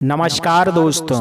नमस्कार दोस्तों,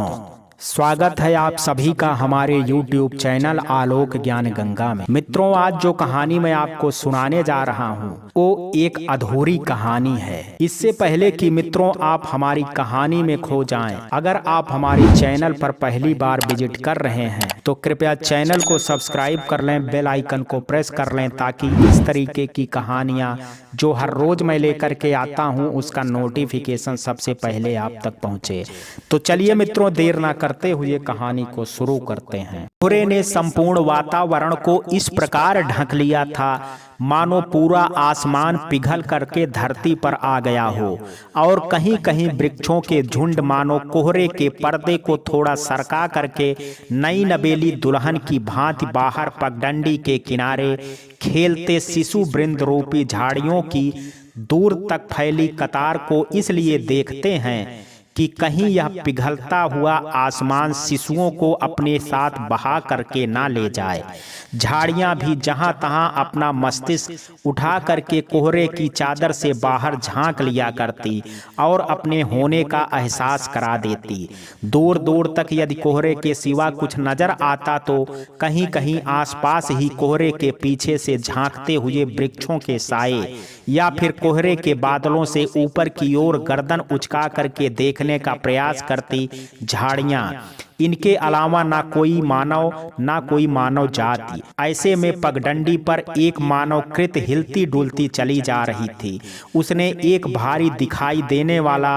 स्वागत है आप सभी का हमारे YouTube चैनल आलोक ज्ञान गंगा में। मित्रों, आज जो कहानी मैं आपको सुनाने जा रहा हूँ वो एक अधूरी कहानी है। इससे पहले कि मित्रों आप हमारी कहानी में खो जाएं, अगर आप हमारे चैनल पर पहली बार विजिट कर रहे हैं तो कृपया चैनल को सब्सक्राइब कर लें, बेल आइकन को प्रेस कर लें ताकि इस तरीके की कहानियाँ जो हर रोज मैं लेकर के आता हूँ उसका नोटिफिकेशन सबसे पहले आप तक पहुँचे। तो चलिए मित्रों, देर ना करते हुए कहानी को शुरू करते हैं। कोहरे ने संपूर्ण वातावरण को इस प्रकार ढक लिया था मानो पूरा आसमान पिघल करके धरती पर आ गया हो, और कहीं कहीं वृक्षों के झुंड मानो कोहरे के पर्दे को थोड़ा सरका करके नई नवेली दुल्हन की भांति बाहर पगडंडी के किनारे खेलते शिशु वृंद रूपी झाड़ियों की दूर तक फैली कतार को इसलिए देखते हैं कि कहीं यह पिघलता हुआ आसमान शिशुओं को अपने साथ बहा करके ना ले जाए। झाड़ियां भी जहां तहां अपना मस्तिष्क उठा करके कोहरे की चादर से बाहर झांक लिया करती और अपने होने का एहसास करा देती। दूर दूर तक यदि कोहरे के सिवा कुछ नजर आता तो कहीं कहीं आसपास ही कोहरे के पीछे से झांकते हुए वृक्षों के साए या फिर कोहरे के बादलों से ऊपर की ओर गर्दन उचका करके देखने का प्रयास करती झाड़ियां। इनके अलावा ना कोई मानव जाति। ऐसे में पगडंडी पर एक मानवकृत हिलती डुलती चली जा रही थी। उसने एक भारी दिखाई देने वाला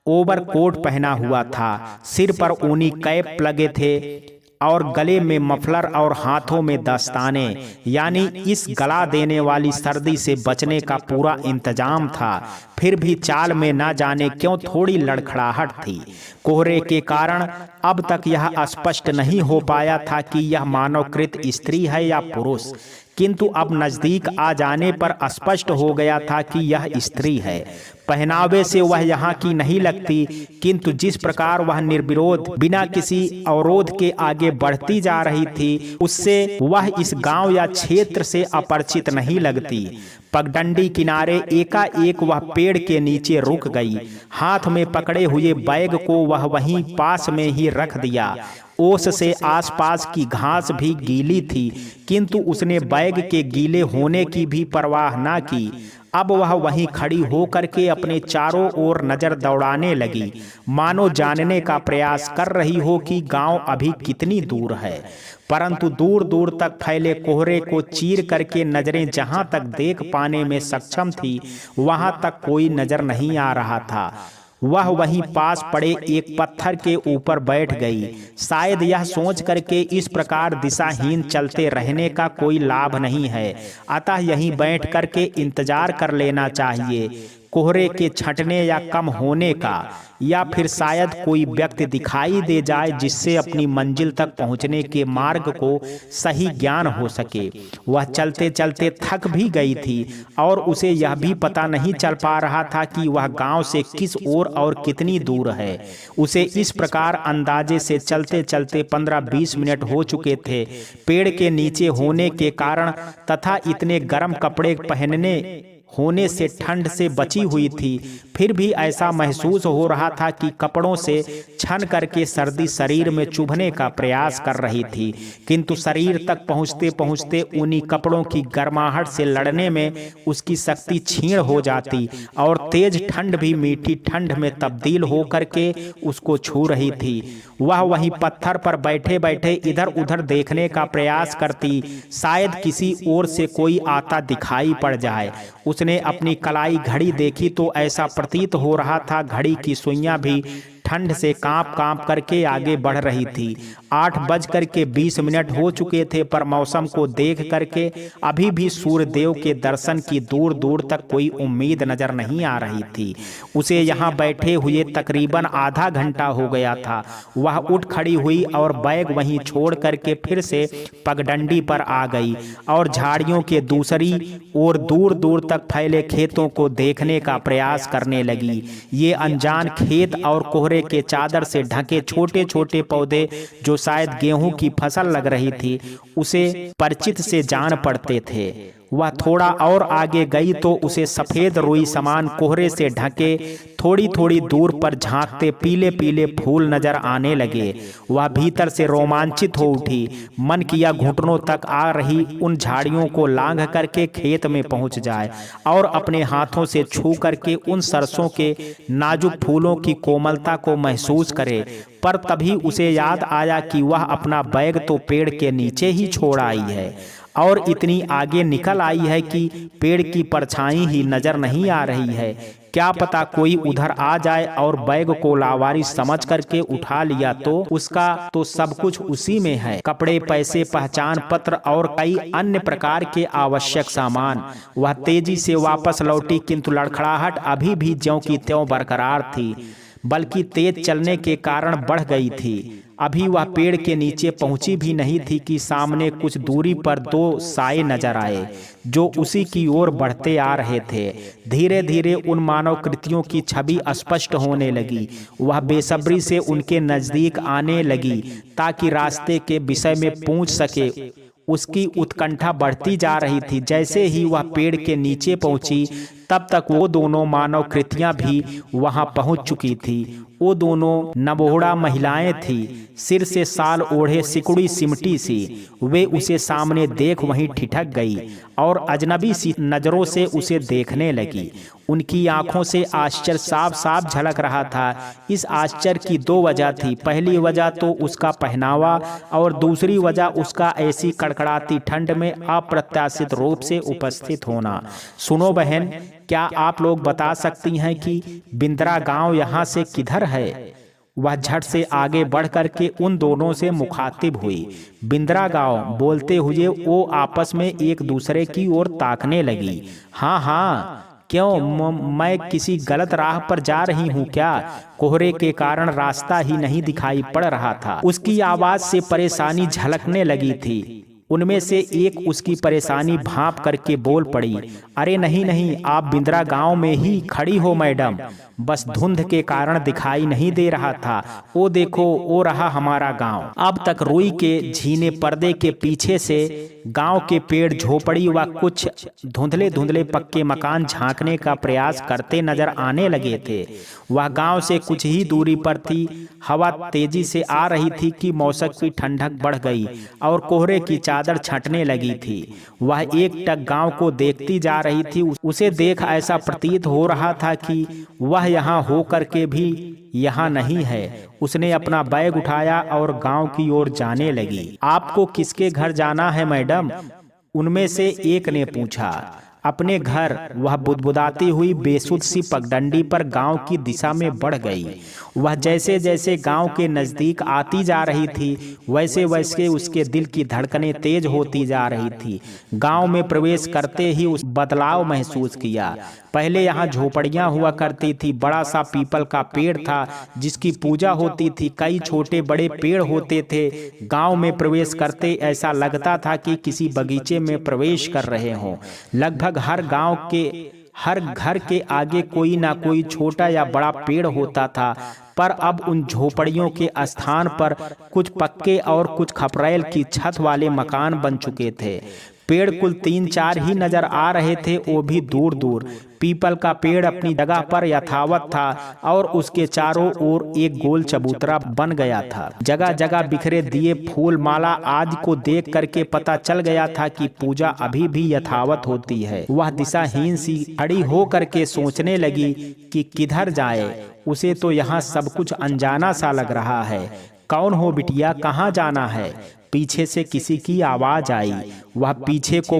ओवरकोट पहना हुआ था, सिर पर ऊनी कैप लगे थे और गले में मफलर और हाथों में दस्ताने, यानी इस गला देने वाली सर्दी से बचने का पूरा इंतजाम था। फिर भी चाल में ना जाने क्यों थोड़ी लड़खड़ाहट थी। कोहरे के कारण अब तक यह स्पष्ट नहीं हो पाया था कि यह मानवकृत स्त्री है या पुरुष, किंतु अब नजदीक आ जाने पर स्पष्ट हो गया था कि यह स्त्री है। पहनावे से वह यहाँ की नहीं लगती, किंतु जिस प्रकार वह निर्विरोध बिना किसी अवरोध के आगे बढ़ती जा रही थी उससे वह इस गांव या क्षेत्र से अपरिचित नहीं लगती। पगडंडी किनारे एकाएक वह पेड़ के नीचे रुक गई। हाथ में पकड़े हुए बैग को वह वहीं पास में ही रख दिया। ओस से आसपास की घास भी गीली थी, किंतु उसने बैग के गीले होने की भी परवाह ना की। अब वह वहीं खड़ी होकर के अपने चारों ओर नजर दौड़ाने लगी, मानो जानने का प्रयास कर रही हो कि गांव अभी कितनी दूर है। परंतु दूर दूर तक फैले कोहरे को चीर करके नजरें जहां तक देख पाने में सक्षम थी वहां तक कोई नजर नहीं आ रहा था। वह वहीं पास पड़े एक पत्थर के ऊपर बैठ गई, शायद यह सोच करके इस प्रकार दिशाहीन चलते रहने का कोई लाभ नहीं है, अतः यहीं बैठ करके इंतजार कर लेना चाहिए कोहरे के छंटने या कम होने का, या फिर शायद कोई व्यक्ति दिखाई दे जाए जिससे अपनी मंजिल तक पहुंचने के मार्ग को सही ज्ञान हो सके। वह चलते चलते थक भी गई थी और उसे यह भी पता नहीं चल पा रहा था कि वह गांव से किस ओर और कितनी दूर है। उसे इस प्रकार अंदाजे से चलते चलते 15-20 मिनट हो चुके थे। पेड़ के नीचे होने के कारण तथा इतने गर्म कपड़े पहनने होने से ठंड से बची हुई थी, फिर भी ऐसा महसूस हो रहा था कि कपड़ों से छन करके सर्दी शरीर में चुभने का प्रयास कर रही थी, किंतु शरीर तक पहुंचते पहुंचते उन्हीं कपड़ों की गर्माहट से लड़ने में उसकी शक्ति क्षीण हो जाती और तेज ठंड भी मीठी ठंड में तब्दील हो करके उसको छू रही थी। वह वहीं पत्थर पर बैठे बैठे इधर उधर देखने का प्रयास करती, शायद किसी ओर से कोई आता दिखाई पड़ जाए। उसने अपनी कलाई घड़ी देखी तो ऐसा प्रतीत हो रहा था घड़ी की सुइयां भी ठंड से कांप करके आगे बढ़ रही थी। 8:20 हो चुके थे, पर मौसम को देख करके अभी भी सूर्य देव के दर्शन की दूर दूर तक कोई उम्मीद नजर नहीं आ रही थी। उसे यहाँ बैठे हुए तकरीबन आधा घंटा हो गया था। वह उठ खड़ी हुई और बैग वहीं छोड़ करके फिर से पगडंडी पर आ गई और झाड़ियों के दूसरी ओर दूर दूर तक फैले खेतों को देखने का प्रयास करने लगी। ये अनजान खेत और कोहरे के चादर से ढके छोटे छोटे पौधे जो शायद गेहूं की फसल लग रही थी उसे परिचित से जान पड़ते थे। वह थोड़ा और आगे गई तो उसे सफेद रुई समान कोहरे से ढके थोड़ी थोड़ी दूर पर झांकते पीले पीले फूल नजर आने लगे। वह भीतर से रोमांचित हो उठी। मन किया घुटनों तक आ रही उन झाड़ियों को लांघ करके खेत में पहुंच जाए और अपने हाथों से छू करके उन सरसों के नाजुक फूलों की कोमलता को महसूस करे। पर तभी उसे याद आया कि वह अपना बैग तो पेड़ के नीचे ही छोड़ आई है और इतनी आगे निकल आई है कि पेड़ की परछाई ही नजर नहीं आ रही है। क्या पता कोई उधर आ जाए और बैग को लावारिस समझ करके उठा लिया तो उसका तो सब कुछ उसी में है, कपड़े, पैसे, पहचान पत्र और कई अन्य प्रकार के आवश्यक सामान। वह तेजी से वापस लौटी, किंतु लड़खड़ाहट अभी भी ज्यों की त्यों बरकरार थी, बल्कि तेज चलने के कारण बढ़ गई थी। अभी वह पेड़ के नीचे पहुंची भी नहीं थी कि सामने कुछ दूरी पर दो साए नजर आए जो उसी की ओर बढ़ते आ रहे थे। धीरे धीरे उन मानव कृतियों की छवि स्पष्ट होने लगी। वह बेसब्री से उनके नजदीक आने लगी ताकि रास्ते के विषय में पूछ सके। उसकी उत्कंठा बढ़ती जा रही थी। जैसे ही वह पेड़ के नीचे पहुंची तब तक वो दोनों मानव कृतियां भी वहां पहुंच चुकी थी। वो दोनों नबोड़ा महिलाएं थी, सिर से साल ओढ़े, सिकुड़ी सिमटी सी। वे उसे सामने देख वहीं ठिठक गई और अजनबी सी नजरों से उसे देखने लगी। उनकी आंखों से आश्चर्य साफ साफ झलक रहा था। इस आश्चर्य की दो वजह थी। पहली वजह तो उसका पहनावा और दूसरी वजह उसका ऐसी कड़कड़ाती ठंड में अप्रत्याशित रूप से उपस्थित होना। सुनो बहन, क्या आप लोग बता सकती हैं कि बिंद्रा गांव यहाँ से किधर है? वह झट से आगे बढ़ करके उन दोनों से मुखातिब हुई। बिंद्रा गांव बोलते हुए वो आपस में एक दूसरे की ओर ताकने लगी। हाँ हाँ, क्यों, मैं किसी गलत राह पर जा रही हूँ क्या? कोहरे के कारण रास्ता ही नहीं दिखाई पड़ रहा था। उसकी आवाज से परेशानी झलकने लगी थी। उनमें से एक उसकी परेशानी भांप करके बोल पड़ी, अरे नहीं नहीं, आप बिंद्रा गांव में ही खड़ी हो मैडम, बस धुंध के कारण दिखाई नहीं दे रहा था। ओ देखो, ओ रहा हमारा गांव। अब तक रुई के झीने पर्दे के पीछे से गांव के पेड़, झोपड़ी व कुछ धुंधले धुंधले पक्के मकान झांकने का प्रयास करते नजर आने लगे थे। वह गांव से कुछ ही दूरी पर थी। हवा तेजी से आ रही थी कि मौसम की ठंडक बढ़ गई और कोहरे की चादर छंटने लगी थी। वह एकटक गांव को देखती जा रही थी। उसे देख ऐसा प्रतीत हो रहा था कि वह यहाँ हो करके भी यहाँ नहीं है। उसने अपना बैग उठाया और गांव की ओर जाने लगी। आपको किसके घर जाना है मैडम? उनमें से एक ने पूछा। अपने घर, वह बुदबुदाती हुई बेसुध सी पगडंडी पर गांव की दिशा में बढ़ गई। वह जैसे जैसे गांव के नजदीक आती जा रही थी वैसे वैसे उसके दिल की धड़कनें तेज होती जा रही थी। गांव में प्रवेश करते ही उस बदलाव महसूस किया। पहले यहाँ झोपड़ियां हुआ करती थी। बड़ा सा पीपल का पेड़ था जिसकी पूजा होती थी। कई छोटे बड़े पेड़ होते थे। गांव में प्रवेश करते ऐसा लगता था कि किसी बगीचे में प्रवेश कर रहे हों। लगभग हर गांव के हर घर के आगे कोई ना कोई छोटा या बड़ा पेड़ होता था, पर अब उन झोपड़ियों के स्थान पर कुछ पक्के और कुछ खपरेल की छत वाले मकान बन चुके थे। पेड़ कुल 3-4 ही नजर आ रहे थे, वो भी दूर दूर। पीपल का पेड़ अपनी जगह पर यथावत था और उसके चारों ओर एक गोल चबूतरा बन गया था। जगह जगह बिखरे दिए, फूल माला आदि को देख करके पता चल गया था कि पूजा अभी भी यथावत होती है। वह दिशाहीन सी खड़ी हो करके सोचने लगी कि किधर जाए। उसे तो यहाँ सब कुछ अनजाना सा लग रहा है। कौन हो बिटिया, कहाँ जाना है? पीछे से किसी की आवाज आई। वह पीछे को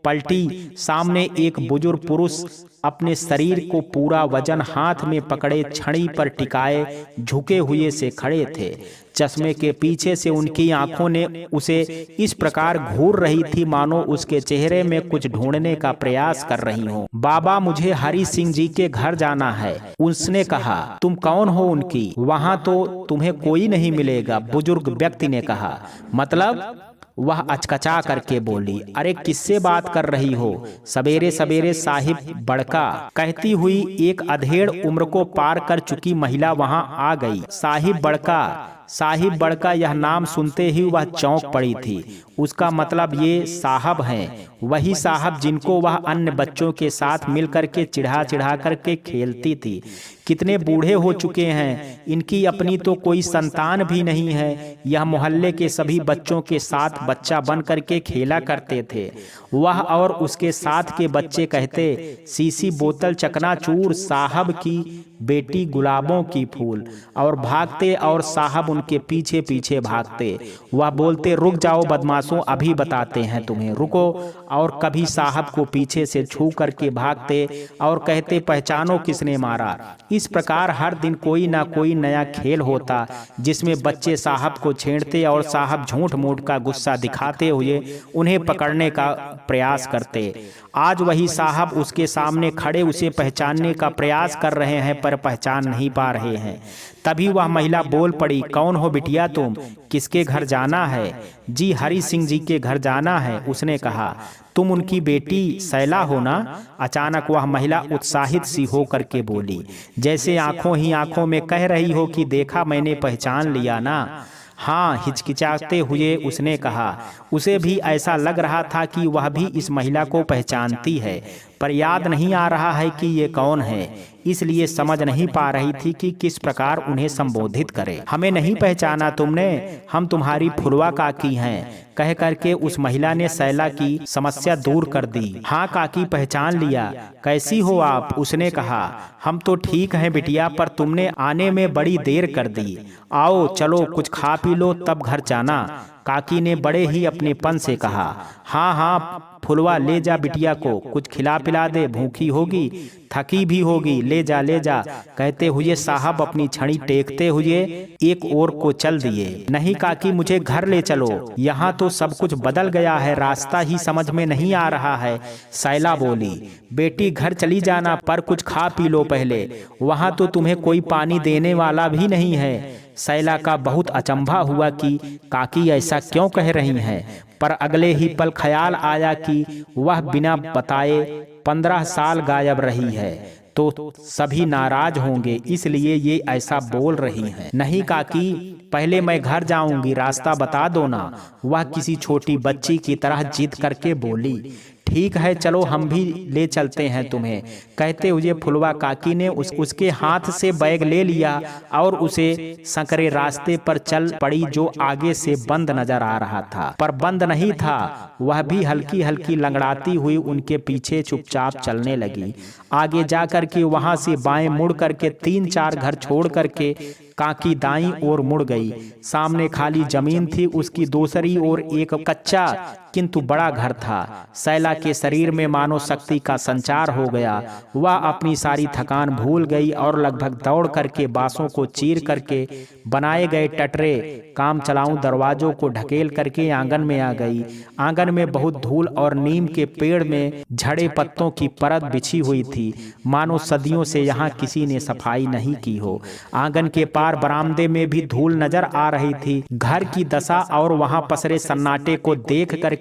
पलटी। सामने एक बुजुर्ग पुरुष अपने शरीर को पूरा वजन हाथ में पकड़े छड़ी पर टिकाए झुके हुए से खड़े थे। चश्मे के पीछे से उनकी आंखों ने उसे इस प्रकार घूर रही थी मानो उसके चेहरे में कुछ ढूंढने का प्रयास कर रही हो। बाबा, मुझे हरि सिंह जी के घर जाना है, उसने कहा। तुम कौन हो उनकी? वहां तो तुम्हें कोई नहीं मिलेगा, बुजुर्ग व्यक्ति ने कहा। मतलब? वह अचकचा करके बोली। अरे किससे बात कर रही हो? सवेरे सवेरे साहिब बड़का, कहती हुई एक अधेड़ उम्र को पार कर चुकी महिला वहां आ गई। साहिब बड़का, साहिब बड़का यह नाम सुनते ही वह चौंक पड़ी थी। उसका मतलब ये साहब हैं, वही साहब जिनको वह अन्य बच्चों के साथ मिल करके चिढ़ा चिढ़ा करके खेलती थी। कितने बूढ़े हो चुके हैं, इनकी अपनी तो कोई संतान भी नहीं है। यह मोहल्ले के सभी बच्चों के साथ बच्चा बन करके खेला करते थे। वह और उसके साथ के बच्चे कहते, सीसी बोतल चकनाचूर, साहब की बेटी गुलाबों की फूल, और भागते और साहब उनके पीछे पीछे भागते। वह बोलते, रुक जाओ बदमाशों, अभी बताते हैं तुम्हें, रुको। और कभी साहब को पीछे से छू करके भागते और कहते, पहचानो किसने मारा। इस प्रकार हर दिन कोई ना कोई नया खेल होता जिसमें बच्चे साहब को छेड़ते और साहब झूठ मूठ का गुस्सा दिखाते हुए उन्हें पकड़ने का प्रयास करते। आज वही साहब उसके सामने खड़े उसे पहचानने का प्रयास कर रहे हैं पर पहचान नहीं पा रहे हैं। तभी वह महिला बोल पड़ी, कौन हो बिटिया तुम, किसके घर जाना है? जी हरि सिंह जी के घर जाना है। उसने कहा, तुम उनकी बेटी सैला हो ना? अचानक वह महिला उत्साहित सी हो करके बोली, जैसे आंखों ही आंखों में कह रही हो कि देखा, मैंने पहचान लिया ना। हाँ, हिचकिचाते हुए उसने कहा। उसे भी ऐसा लग रहा था कि वह भी इस महिला को पहचानती है, पर याद नहीं आ रहा है कि ये कौन है, इसलिए समझ नहीं पा रही थी कि किस प्रकार उन्हें संबोधित करे। हमें नहीं पहचाना तुमने, हम तुम्हारी फुलवा काकी हैं, कह करके उस महिला ने सैला की समस्या दूर कर दी। हाँ काकी, पहचान लिया, कैसी हो आप? उसने कहा, हम तो ठीक हैं बिटिया, पर तुमने आने में बड़ी देर कर दी। आओ चलो कुछ खा पी लो तब घर जाना, काकी ने बड़े ही अपनेपन से कहा। हाँ हाँ फुलवा, ले जा बिटिया को, कुछ खिला पिला दे, भूखी होगी, थकी भी होगी, ले जा ले जा, कहते हुए साहब अपनी छड़ी टेकते हुए एक ओर को चल दिए। नहीं काकी, मुझे घर ले चलो, यहाँ तो सब कुछ बदल गया है, रास्ता ही समझ में नहीं आ रहा है। सैला बोली, बेटी घर चली जाना, पर कुछ खा पी लो पहले, वहाँ तो तुम्हें कोई पानी देने वाला भी नहीं है। सैला का बहुत अचंभा हुआ कि काकी ऐसा क्यों कह रही हैं, पर अगले ही पल ख्याल आया कि वह बिना बताए 15 साल गायब रही है तो सभी नाराज होंगे, इसलिए ये ऐसा बोल रही हैं। नहीं काकी, पहले मैं घर जाऊंगी, रास्ता बता दो ना, वह किसी छोटी बच्ची की तरह जिद करके बोली। ठीक है चलो, हम भी ले चलते हैं तुम्हें, कहते हुए फुलवा काकी ने उसके हाथ से बैग ले लिया और उसे संकरे रास्ते पर चल पड़ी जो आगे से बंद नजर आ रहा था, पर बंद नहीं था। वह भी हल्की हल्की लंगड़ाती हुई उनके पीछे चुपचाप चलने लगी। आगे जा करके वहां से बाएं मुड़ करके 3-4 घर छोड़ करके काकी दाईं ओर मुड़ गई। सामने खाली जमीन थी, उसकी दूसरी ओर एक कच्चा किंतु बड़ा घर था। सैला के शरीर में मानो शक्ति का संचार हो गया। वह अपनी सारी थकान भूल गई और लगभग दौड़ करके बांसों को चीर करके बनाए गए टटरे काम चलाऊं दरवाजों को ढकेल करके आंगन में आ गई। आंगन में बहुत धूल और नीम के पेड़ में झड़े पत्तों की परत बिछी हुई थी, मानो सदियों से यहाँ किसी ने सफाई नहीं की हो। आंगन के पार बरामदे में भी धूल नजर आ रही थी। घर की दशा और वहां पसरे सन्नाटे को देख करके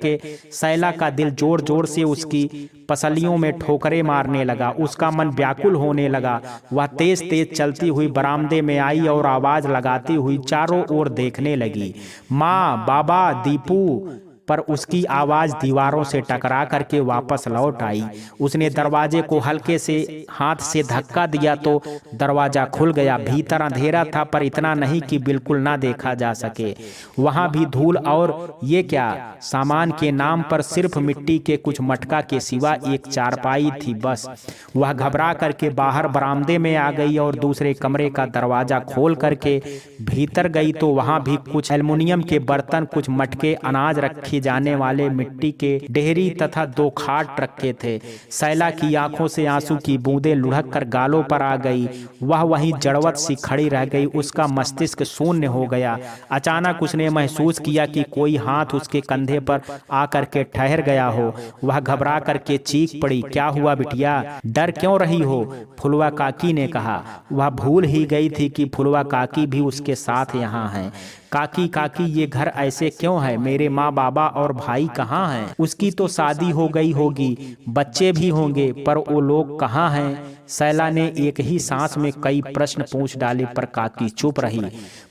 सैला का दिल जोर जोर से उसकी पसलियों में ठोकरे मारने लगा। उसका मन व्याकुल होने लगा। वह तेज तेज चलती हुई बरामदे में आई और आवाज लगाती हुई चारों ओर देखने लगी, माँ, बाबा, दीपू, पर उसकी आवाज दीवारों से टकरा करके वापस लौट आई। उसने दरवाजे को हल्के से हाथ से धक्का दिया तो दरवाजा खुल गया। भीतर अंधेरा था, पर इतना नहीं कि बिल्कुल ना देखा जा सके। वहां भी धूल और ये क्या, सामान के नाम पर सिर्फ मिट्टी के कुछ मटका के सिवा एक चारपाई थी बस। वह घबरा करके बाहर बरामदे में आ गई और दूसरे कमरे का दरवाजा खोल करके भीतर गई तो वहां भी कुछ एल्युमिनियम के बर्तन, कुछ मटके, अनाज रखे जाने वाले मिट्टी के डेहरी तथा 2 खाट रखे थे। सैला की आंखों से आंसू की बूंदें लुढ़क कर गालों पर आ गई। वह वहीं जड़वत सी खड़ी रह गई। उसका मस्तिष्क शून्य हो गया। अचानक उसने महसूस किया कि कोई हाथ उसके कंधे पर आकर के ठहर गया हो। वह घबरा करके चीख पड़ी, क्या हुआ बिटिया, डर क्यों रही हो? फुलवा काकी ने कहा। वह भूल ही गई थी कि फुलवा काकी भी उसके साथ यहाँ है। काकी काकी ये घर ऐसे क्यों है? मेरे माँ बाबा और भाई कहाँ हैं? उसकी तो शादी हो गई होगी, बच्चे भी होंगे, पर वो लोग कहाँ हैं? सैला ने एक ही सांस में कई प्रश्न पूछ डाले, पर काकी चुप रही।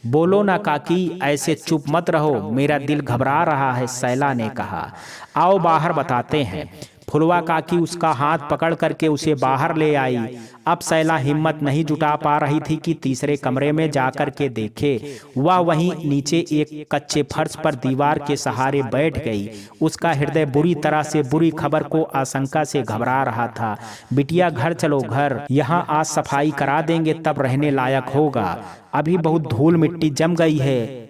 बोलो ना काकी, ऐसे चुप मत रहो, मेरा दिल घबरा रहा है, सैला ने कहा। आओ बाहर बताते हैं। फुलवा काकी उसका हाथ पकड़ करके उसे बाहर ले आई। अब सैला हिम्मत नहीं जुटा पा रही थी कि तीसरे कमरे में जाकर के देखे। वह वहीं नीचे एक कच्चे फर्श पर दीवार के सहारे बैठ गई। उसका हृदय बुरी तरह से बुरी खबर को आशंका से घबरा रहा था। बिटिया घर चलो, घर, यहाँ आज सफाई करा देंगे तब रहने लायक होगा, अभी बहुत धूल मिट्टी जम गई है।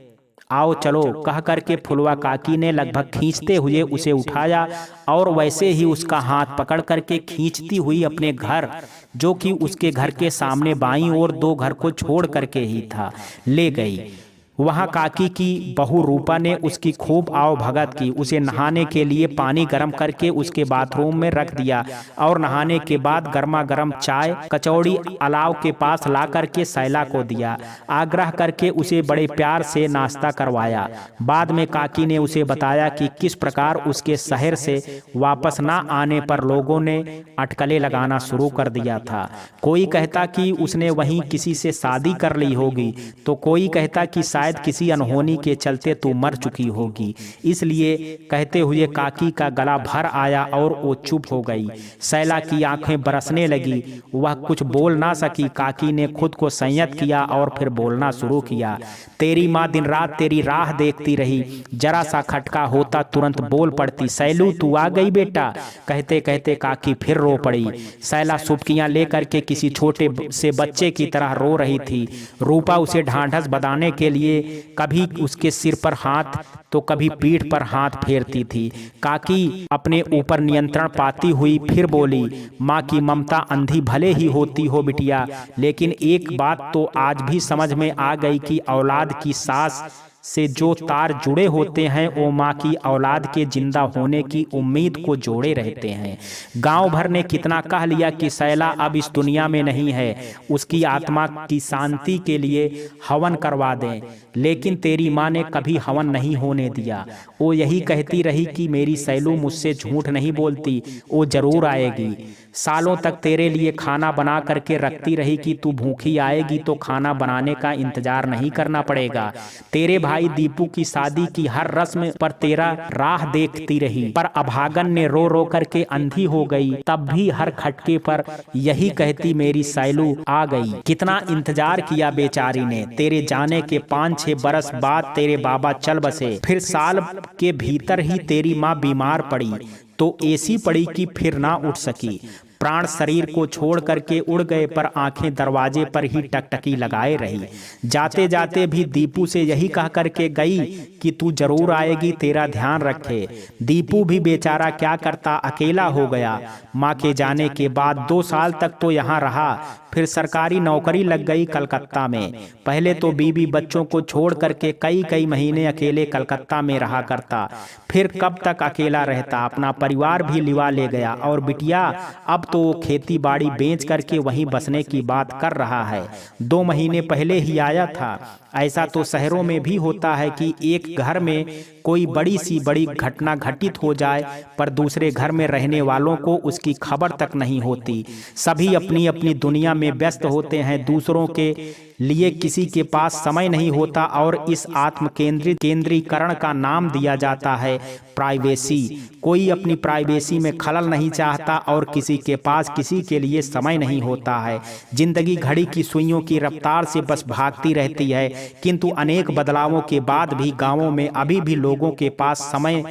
आओ चलो, कह करके फुलवा काकी ने लगभग खींचते हुए उसे उठाया और वैसे ही उसका हाथ पकड़ करके खींचती हुई अपने घर, जो कि उसके घर के सामने बाईं ओर 2 घर को छोड़ करके ही था, ले गई। वहां काकी की बहू रूपा ने उसकी खूब आओ भगत की। उसे नहाने के लिए पानी गर्म करके उसके बाथरूम में रख दिया और नहाने के बाद गर्मा गर्म चाय कचौड़ी अलाव के पास ला करके सैला को दिया। आग्रह करके उसे बड़े प्यार से नाश्ता करवाया। बाद में काकी ने उसे बताया कि किस प्रकार उसके शहर से वापस ना आने पर लोगों ने अटकलें लगाना शुरू कर दिया था। कोई कहता कि उसने वहीं किसी से शादी कर ली होगी, तो कोई कहता कि शायद किसी अनहोनी के चलते तू मर चुकी होगी। इसलिए कहते हुए काकी का गला भर आया और वो चुप हो गई। सैला की आंखें बरसने लगी, वह कुछ बोल ना सकी। काकी ने खुद को संयत किया और फिर बोलना शुरू किया। तेरी माँ दिन रात तेरी राह देखती रही, जरा सा खटका होता तुरंत बोल पड़ती, सैलू तू आ गई बेटा। कहते कहते काकी फिर रो पड़ी। सैला सुबकियां लेकर के किसी छोटे से बच्चे की तरह रो रही थी। रूपा उसे ढांढस बंधाने के लिए कभी उसके सिर पर हाथ तो कभी पीठ पर हाथ फेरती थी। काकी अपने ऊपर नियंत्रण पाती हुई फिर बोली, माँ की ममता अंधी भले ही होती हो बिटिया, लेकिन एक बात तो आज भी समझ में आ गई कि औलाद की सांस से जो तार जुड़े होते हैं वो माँ की औलाद के जिंदा होने की उम्मीद को जोड़े रहते हैं। गांव भर ने कितना कह लिया कि सैला अब इस दुनिया में नहीं है, उसकी आत्मा की शांति के लिए हवन करवा दें, लेकिन तेरी माँ ने कभी हवन नहीं होने दिया। वो यही कहती रही कि मेरी सैलू मुझसे झूठ नहीं बोलती, वो जरूर आएगी। सालों तक तेरे लिए खाना बना करके रखती रही कि तू भूखी आएगी तो खाना बनाने का इंतजार नहीं करना पड़ेगा। तेरे भाई दीपू की शादी की हर रस्म पर तेरा राह देखती रही, पर अभागन ने रो रो करके अंधी हो गई, तब भी हर खटके पर यही कहती मेरी सैलू आ गई। कितना इंतजार किया बेचारी ने। तेरे जाने के 5-6 बरस बाद तेरे बाबा चल बसे, फिर साल के भीतर ही तेरी माँ बीमार पड़ी तो ऐसी पड़ी कि फिर ना उठ सकी। प्राण शरीर को छोड़ करके उड़ गए, पर आंखें दरवाजे पर ही टकटकी लगाए रही। जाते जाते भी दीपू से यही कह करके गई कि तू जरूर आएगी, तेरा ध्यान रखे। दीपू भी बेचारा क्या करता, अकेला हो गया। माँ के जाने के बाद 2 साल तक तो यहाँ रहा, फिर सरकारी नौकरी लग गई कलकत्ता में। पहले तो बीवी बच्चों को छोड़ करके कई महीने अकेले कलकत्ता में रहा करता, फिर कब तक अकेला रहता, अपना परिवार भी लिवा ले गया। और बिटिया अब तो वो खेती बाड़ी बेच करके वहीं बसने की बात कर रहा है। 2 महीने पहले ही आया था। ऐसा तो शहरों में भी होता है कि एक घर में कोई बड़ी सी बड़ी घटना घटित हो जाए, पर दूसरे घर में रहने वालों को उसकी खबर तक नहीं होती। सभी अपनी अपनी दुनिया में व्यस्त होते हैं, दूसरों के लिए किसी के पास समय नहीं होता, और इस आत्म केंद्रीकरण का नाम दिया जाता है प्राइवेसी। कोई अपनी प्राइवेसी में खलल नहीं चाहता और किसी के पास किसी के लिए समय नहीं होता है। जिंदगी घड़ी की सुइयों की रफ्तार से बस भागती रहती है, किंतु अनेक बदलावों के बाद भी गांवों में अभी भी लोगों के पास समय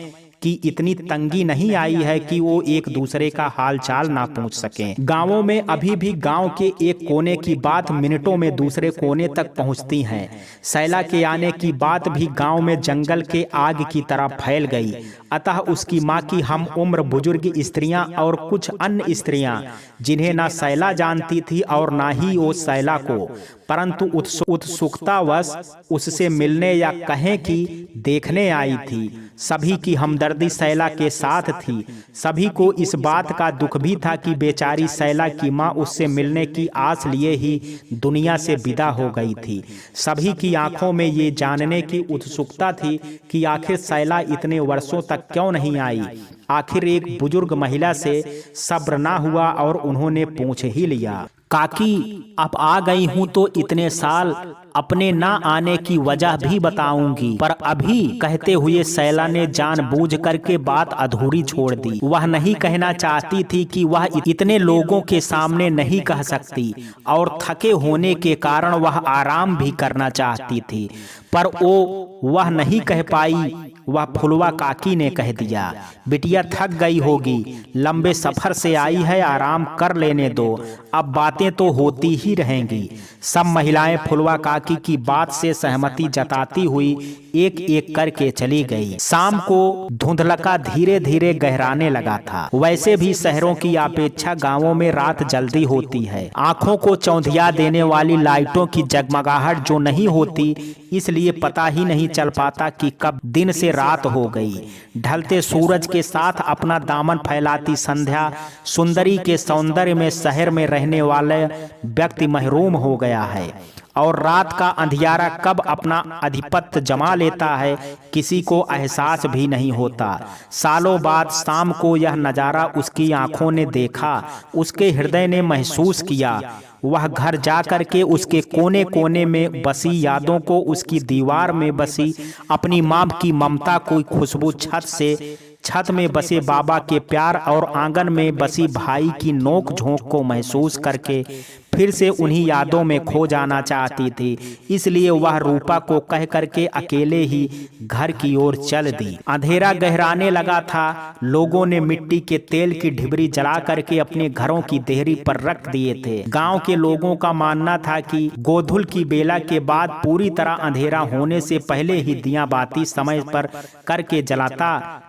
की इतनी तंगी नहीं आई है कि वो एक दूसरे का हालचाल ना पूछ सकें। गांवों में अभी भी गांव के एक कोने की बात मिनटों में दूसरे कोने तक पहुंचती हैं। सैला के आने की बात भी गांव में जंगल के आग की तरह फैल गई। अतः उसकी माँ की हम उम्र बुजुर्ग स्त्रियां और कुछ अन्य स्त्रियां, जिन्हें ना सैला जानती थी और ना ही वो सैला को, परंतु उत्सुकतावश उससे मिलने या कहें कि देखने आई थी, सभी की हमदर्दी सैला के साथ थी। सभी को इस बात का दुख भी था कि बेचारी सैला की माँ उससे मिलने की आस लिए ही दुनिया से विदा हो गई थी। सभी की आंखों में ये जानने की उत्सुकता थी कि आखिर सैला इतने वर्षों तक क्यों नहीं आई। आखिर एक बुजुर्ग महिला से सब्र ना हुआ और उन्होंने पूछ ही लिया, काकी अब आ गई हूँ तो इतने साल अपने ना आने की वजह भी बताऊंगी, पर अभी कहते हुए सैला ने जानबूझ करके बात अधूरी छोड़ दी। वह नहीं कहना चाहती थी कि वह इतने लोगों के सामने नहीं कह सकती और थके होने के कारण वह आराम भी करना चाहती थी, पर वह नहीं कह पाई। वह फुलवा काकी ने कह दिया, बिटिया थक गई होगी, लंबे सफर से आई है, आराम कर लेने दो, अब बातें तो होती ही रहेंगी। सब महिलाएं फुलवा काकी की बात से सहमति जताती हुई एक एक करके चली गई। शाम को धुंधलका धीरे धीरे गहराने लगा था। वैसे भी शहरों की अपेक्षा गांवों में रात जल्दी होती है। आंखों को चौंधिया देने वाली लाइटों की जगमगाहट जो नहीं होती, इसलिए पता ही नहीं चल पाता कि कब दिन से रात हो गई। ढलते सूरज के साथ अपना दामन फैलाती संध्या सुंदरी के सौंदर्य में शहर में रहने वाले व्यक्ति महरूम हो गया है और रात का अंधियारा कब अपना आधिपत्य जमा लेता है किसी को एहसास भी नहीं होता। सालों बाद शाम को यह नज़ारा उसकी आंखों ने देखा, उसके हृदय ने महसूस किया। वह घर जा कर के उसके कोने कोने में बसी यादों को, उसकी दीवार में बसी अपनी माँ की ममता को, खुशबू छत में बसे बाबा के प्यार और आंगन में बसी भाई की नोक झोंक को महसूस करके फिर से उन्हीं यादों में खो जाना चाहती थी। इसलिए वह रूपा को कह करके अकेले ही घर की ओर चल दी। अंधेरा गहराने लगा था। लोगों ने मिट्टी के तेल की ढिबरी जला करके अपने घरों की देहरी पर रख दिए थे। गांव के लोगों का मानना था कि गोधुल की बेला के बाद पूरी तरह अंधेरा होने से पहले ही दियां बाती समय पर करके जलता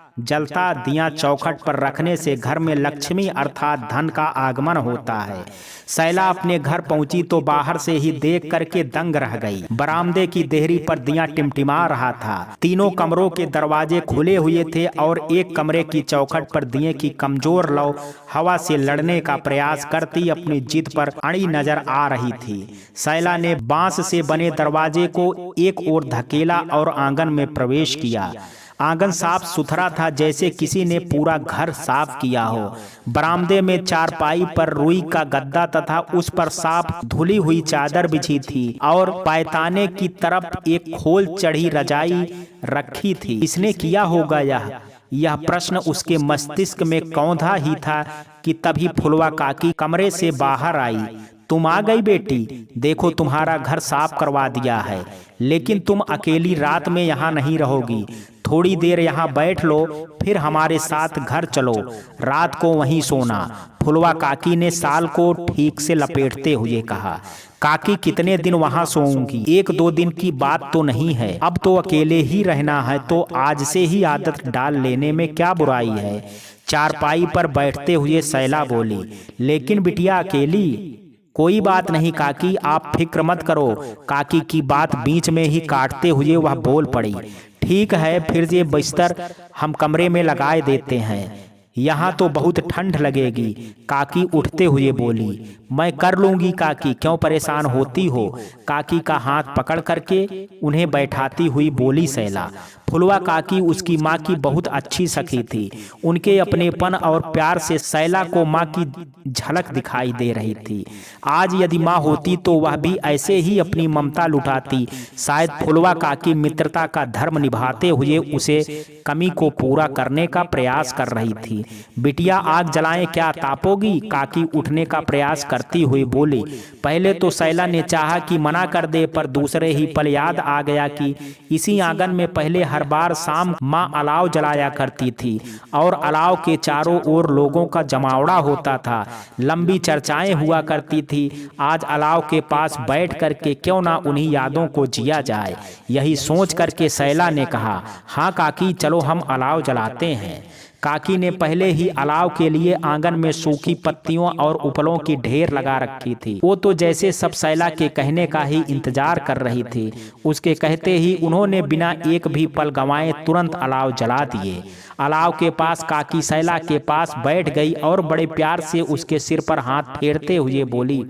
दिया चौखट पर रखने से घर में लक्ष्मी अर्थात धन का आगमन होता है। सैला अपने घर पहुंची तो बाहर से ही देख करके दंग रह गई। बरामदे की देहरी पर दिया टिमटिमा रहा था। तीनों कमरों के दरवाजे खुले हुए थे और एक कमरे की चौखट पर दिए की कमजोर लौ हवा से लड़ने का प्रयास करती अपनी जिद पर अड़ी नजर आ रही थी। सैला ने बांस से बने दरवाजे को एक ओर धकेला और आंगन में प्रवेश किया। आंगन साफ सुथरा था, जैसे किसी ने पूरा घर साफ किया हो। बरामदे में चारपाई पर रुई का गद्दा तथा उस पर साफ धुली हुई चादर बिछी थी और पायताने की तरफ एक खोल चढ़ी रजाई रखी थी। इसने किया होगा यह प्रश्न उसके मस्तिष्क में कौंधा ही था कि तभी फुलवा काकी कमरे से बाहर आई। तुम आ गई बेटी, देखो तुम्हारा घर साफ करवा दिया है, लेकिन तुम अकेली रात में यहाँ नहीं रहोगी। थोड़ी देर यहाँ बैठ लो, फिर हमारे साथ घर चलो, रात को वहीं सोना। फुलवा काकी ने साल को ठीक से लपेटते हुए कहा। काकी कितने दिन वहाँ सोऊंगी? 1-2 दिन की बात तो नहीं है, अब तो अकेले ही रहना है, तो आज से ही आदत डाल लेने में क्या बुराई है। चारपाई पर बैठते हुए सैला बोली, लेकिन बिटिया अकेली? कोई बात नहीं काकी, आप फिक्र मत करो। काकी की बात बीच में ही काटते हुए वह बोल पड़ी, ठीक है, फिर ये बिस्तर हम कमरे में लगाए देते हैं, यहाँ तो बहुत ठंड लगेगी। काकी उठते हुए बोली, मैं कर लूंगी काकी, क्यों परेशान होती हो? काकी का हाथ पकड़ करके उन्हें बैठाती हुई बोली सैला। फुलवा काकी उसकी माँ की बहुत अच्छी सखी थी। उनके अपनेपन और प्यार से सैला को माँ की झलक दिखाई दे रही थी। आज यदि माँ होती तो वह भी ऐसे ही अपनी ममता लुटाती। शायद फुलवा काकी मित्रता का धर्म निभाते हुए उसे कमी को पूरा करने का प्रयास कर रही थी। बिटिया आग जलाएं, क्या तापोगी? काकी उठने का प्रयास करती हुई बोली। पहले तो सैला ने चाहा कि मना कर दे, पर दूसरे ही पल याद आ गया कि इसी आंगन में पहले हर बार शाम माँ अलाव जलाया करती थी और अलाव के चारों ओर लोगों का जमावड़ा होता था, लंबी चर्चाएं हुआ करती थी। आज अलाव के पास बैठ करके क्यों ना उन्हीं यादों को जिया जाए। यही सोच करके सैला ने कहा, हाँ काकी, चलो हम अलाव जलाते हैं। काकी ने पहले ही अलाव के लिए आंगन में सूखी पत्तियों और उपलों की ढेर लगा रखी थी। वो तो जैसे सब सैला के कहने का ही इंतजार कर रही थी। उसके कहते ही उन्होंने बिना एक भी पल गंवाए तुरंत अलाव जला दिए। अलाव के पास काकी सैला के पास बैठ गई और बड़े प्यार से उसके सिर पर हाथ फेरते हुए बोली,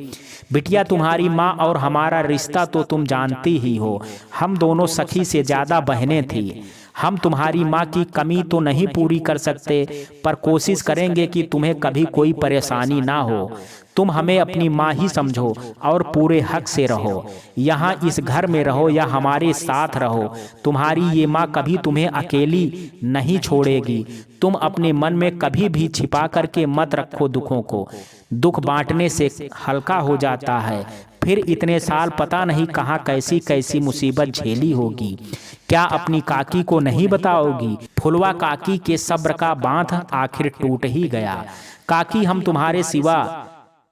बिटिया, तुम्हारी माँ और हमारा रिश्ता तो तुम जानती ही हो। हम दोनों सखी से ज्यादा बहनें थी। हम तुम्हारी माँ की कमी तो नहीं पूरी कर सकते, पर कोशिश करेंगे कि तुम्हें कभी कोई परेशानी ना हो। तुम हमें अपनी माँ ही समझो और पूरे हक से रहो। यहाँ इस घर में रहो या हमारे साथ रहो, तुम्हारी ये माँ कभी तुम्हें अकेली नहीं छोड़ेगी। तुम अपने मन में कभी भी छिपा करके मत रखो दुखों को। दुख बांटने से हल्का हो जाता है। फिर इतने साल पता नहीं कहाँ कैसी कैसी मुसीबत झेली होगी। क्या अपनी काकी को नहीं बताओगी? फुलवा काकी के सब्र का बांध आखिर टूट ही गया। काकी, हम तुम्हारे सिवा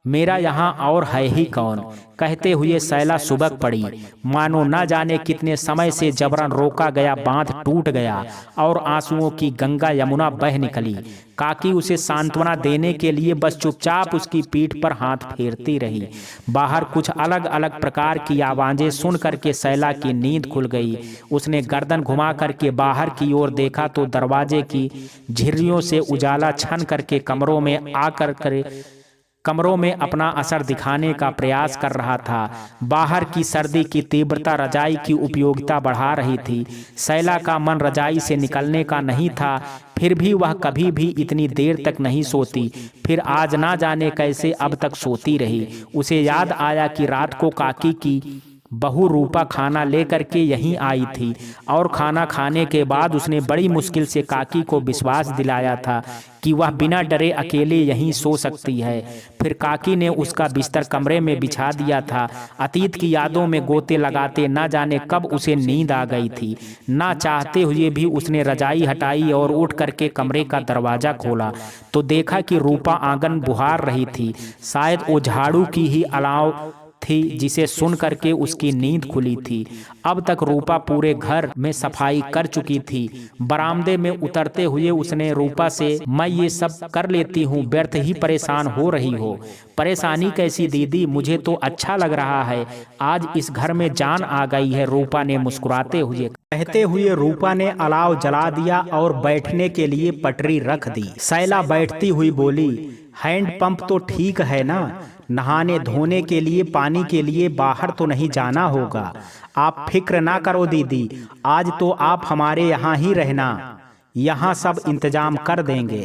मेरा यहाँ और है ही कौन? कहते हुए सैला सुबक पड़ी। मानो न जाने कितने समय से जबरन रोका गया बांध टूट गया और आंसुओं की गंगा यमुना बह निकली। काकी उसे सांत्वना देने के लिए बस चुपचाप उसकी पीठ पर हाथ फेरती रही। बाहर कुछ अलग अलग प्रकार की आवाजें सुन करके सैला की नींद खुल गई। उसने गर्दन घुमा करके बाहर की ओर देखा तो दरवाजे की झिर्रियों से उजाला छन करके कमरों में अपना असर दिखाने का प्रयास कर रहा था। बाहर की सर्दी की तीव्रता रजाई की उपयोगिता बढ़ा रही थी। सैला का मन रजाई से निकलने का नहीं था, फिर भी वह कभी भी इतनी देर तक नहीं सोती। फिर आज ना जाने कैसे अब तक सोती रही। उसे याद आया कि रात को काकी की बहू रूपा खाना लेकर के यहीं आई थी और खाना खाने के बाद उसने बड़ी मुश्किल से काकी को विश्वास दिलाया था कि वह बिना डरे अकेले यहीं सो सकती है। फिर काकी ने उसका बिस्तर कमरे में बिछा दिया था। अतीत की यादों में गोते लगाते ना जाने कब उसे नींद आ गई थी। ना चाहते हुए भी उसने रजाई हटाई और उठ करके कमरे का दरवाजा खोला तो देखा कि रूपा आंगन बुहार रही थी। शायद वो झाड़ू की ही अलाव थी जिसे सुन करके उसकी नींद खुली थी। अब तक रूपा पूरे घर में सफाई कर चुकी थी। बरामदे में उतरते हुए उसने रूपा से, मैं ये सब कर लेती हूँ, व्यर्थ ही परेशान हो रही हो। परेशानी कैसी दीदी, मुझे तो अच्छा लग रहा है। आज इस घर में जान आ गई है, रूपा ने मुस्कुराते हुए कहते हुए रूपा ने अलाव जला दिया और बैठने के लिए पटरी रख दी। सैला बैठती हुई बोली, हैंडपंप तो ठीक है ना? नहाने धोने के लिए पानी के लिए बाहर तो नहीं जाना होगा। आप फिक्र ना करो दीदी, आज तो आप हमारे यहाँ ही रहना, यहाँ सब इंतजाम कर देंगे।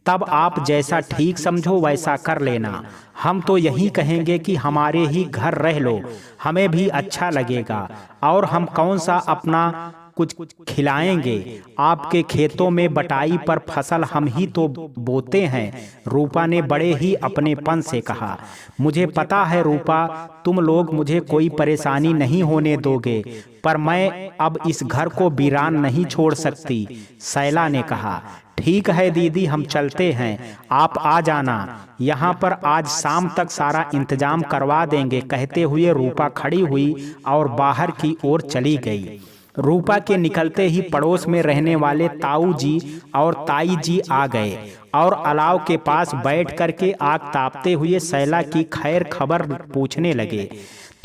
तब आप जैसा ठीक समझो वैसा कर लेना। हम तो यही कहेंगे कि हमारे ही घर रह लो, हमें भी अच्छा लगेगा। और हम कौन सा अपना कुछ खिलाएंगे? आपके खेतों में बटाई पर फसल हम ही तो बोते हैं। रूपा ने बड़े ही अपनेपन से कहा। मुझे पता है रूपा, तुम लोग मुझे कोई परेशानी नहीं होने दोगे, पर मैं अब इस घर को वीरान नहीं छोड़ सकती, सैला ने कहा। ठीक है दीदी, हम चलते हैं, आप आ जाना, यहाँ पर आज शाम तक सारा इंतजाम करवा देंगे। कहते हुए रूपा खड़ी हुई और बाहर की ओर चली गई। रूपा के निकलते ही पड़ोस में रहने वाले ताऊ जी और ताई जी आ गए और अलाव के पास बैठ करके आग तापते हुए सैला की खैर खबर पूछने लगे।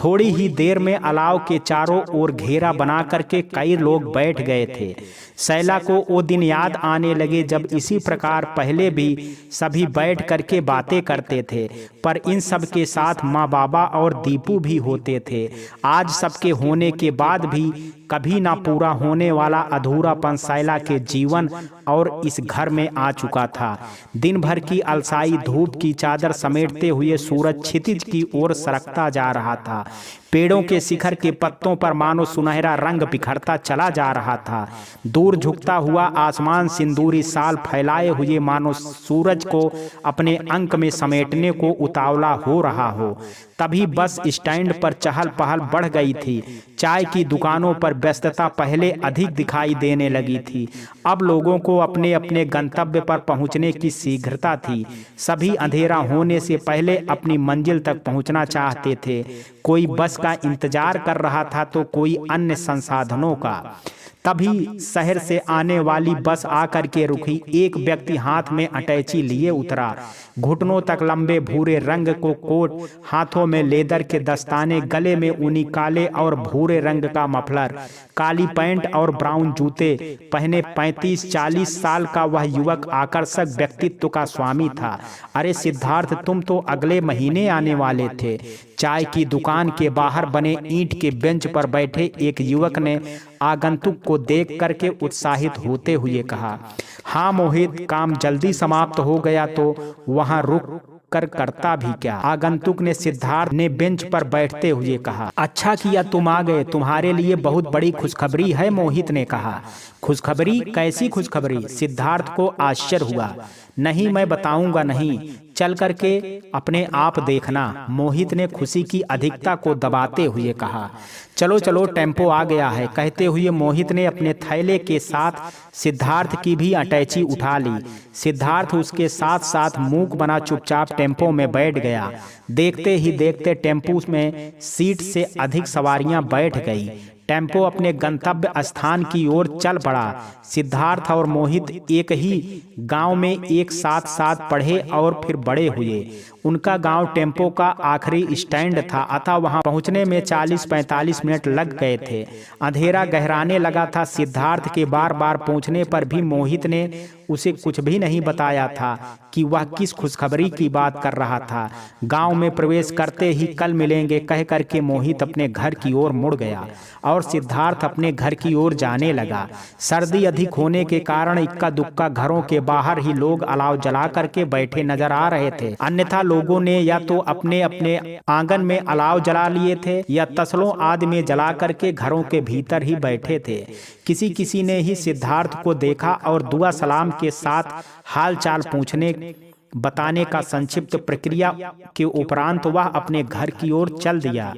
थोड़ी ही देर में अलाव के चारों ओर घेरा बना करके कई लोग बैठ गए थे। सैला को वो दिन याद आने लगे जब इसी प्रकार पहले भी सभी बैठ करके बातें करते थे, पर इन सब के साथ माँ बाबा और दीपू भी होते थे। आज सबके होने के बाद भी कभी ना पूरा होने वाला अधूरापन सैला के जीवन और इस घर में आ चुका था। दिन भर की अलसाई धूप की चादर समेटते हुए सूरज क्षितिज की ओर सरकता जा रहा था। पेड़ों के शिखर के पत्तों पर मानो सुनहरा रंग बिखरता चला जा रहा था। दूर झुकता हुआ आसमान सिंदूरी साल फैलाए हुए मानो सूरज को अपने अंक में समेटने को उतावला हो रहा हो। तभी बस स्टैंड पर चहल पहल बढ़ गई थी। चाय की दुकानों पर व्यस्तता पहले अधिक दिखाई देने लगी थी। अब लोगों को अपने अपने गंतव्य पर पहुंचने की शीघ्रता थी। सभी अंधेरा होने से पहले अपनी मंजिल तक पहुंचना चाहते थे। कोई बस का इंतजार कर रहा था तो कोई अन्य संसाधनों का। तभी शहर से आने वाली बस आकर के रुकी। एक व्यक्ति हाथ में अटैची लिए उतरा, घुटनों तक लंबे भूरे रंग को कोट, हाथों में लेदर के दस्ताने, गले में ऊनी काले और भूरे रंग का मफलर, काली पैंट और ब्राउन जूते पहने 35-40 साल का वह युवक आकर्षक व्यक्तित्व का स्वामी था। अरे सिद्धार्थ, तुम तो अगले महीने आने वाले थे। चाय की दुकान के बाहर बने ईंट के बेंच पर बैठे एक युवक ने आगंतुक को देख करके उत्साहित होते हुए कहा। हाँ मोहित, काम जल्दी समाप्त हो गया तो वहां रुक कर करता भी क्या? आगंतुक ने सिद्धार्थ ने बेंच पर बैठते हुए कहा। अच्छा किया तुम आ गए, तुम्हारे लिए बहुत बड़ी खुशखबरी है, मोहित ने कहा। खुशखबरी? कैसी खुशखबरी? सिद्धार्थ को आश्चर्य हुआ। नहीं, मैं बताऊंगा नहीं, चल करके अपने आप देखना, मोहित ने खुशी की अधिकता को दबाते हुए कहा। चलो चलो, टेम्पो आ गया है, कहते हुए मोहित ने अपने थैले के साथ सिद्धार्थ की भी अटैची उठा ली। सिद्धार्थ उसके साथ साथ मूक बना चुपचाप टेम्पो में बैठ गया। देखते ही देखते टेम्पो में सीट से अधिक सवारियां बैठ गई। टेम्पो अपने गंतव्य स्थान की ओर चल पड़ा। सिद्धार्थ और मोहित एक ही गांव में एक साथ साथ पढ़े और फिर बड़े हुए। उनका गांव टेम्पो का आखिरी स्टैंड था, अतः वहां पहुंचने में 40-45 मिनट लग गए थे। अंधेरा गहराने लगा था। सिद्धार्थ के बार बार पूछने पर भी मोहित ने उसे कुछ भी नहीं बताया था कि वह किस खुशखबरी की बात कर रहा था। गांव में प्रवेश करते ही कल मिलेंगे कह करके मोहित अपने घर की ओर मुड़ गया और सिद्धार्थ अपने घर की ओर जाने लगा। सर्दी अधिक होने के कारण इक्का दुक्का घरों के बाहर ही लोग अलाव जला करके बैठे नजर आ रहे थे, अन्यथा लोगों ने या तो अपने अपने आंगन में अलाव जला लिए थे या तसलों आदि में जला करके घरों के भीतर ही बैठे थे। किसी किसी ने ही सिद्धार्थ को देखा और दुआ सलाम के साथ हाल चाल पूछने बताने का संक्षिप्त प्रक्रिया के उपरांत वह अपने घर की ओर चल दिया।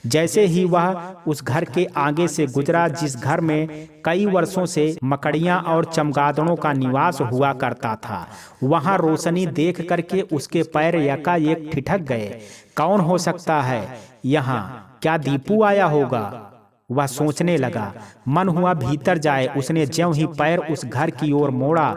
जैसे ही वह उस घर के आगे से गुजरा जिस घर में कई वर्षों से मकड़ियां और चमगादड़ों का निवास हुआ करता था, वहां रोशनी देख करके उसके पैर यकायक ठिठक गए। कौन हो सकता है यहाँ? क्या दीपू आया होगा? वह सोचने लगा। मन हुआ भीतर जाए। उसने ज्यों ही पैर उस घर की ओर मोड़ा,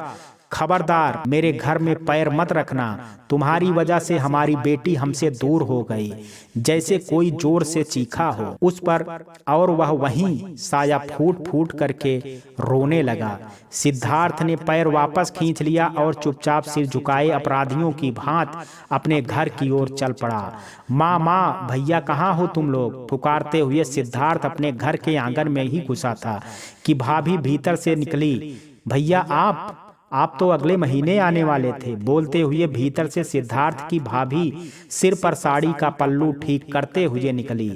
खबरदार मेरे घर में पैर मत रखना, तुम्हारी वजह से हमारी बेटी हमसे दूर हो गई, जैसे कोई जोर से चीखा हो उस पर, और वह वहीं साया फूट फूट करके रोने लगा। सिद्धार्थ ने पैर वापस खींच लिया और चुपचाप सिर झुकाए अपराधियों की भांति अपने घर की ओर चल पड़ा। माँ माँ, भैया कहाँ हो तुम लोग? पुकारते हुए सिद्धार्थ अपने घर के आंगन में ही घुसा था कि भाभी भीतर से निकली। भैया आप तो अगले महीने आने वाले थे, बोलते हुए भीतर से सिद्धार्थ की भाभी सिर पर साड़ी का पल्लू ठीक करते हुए निकली।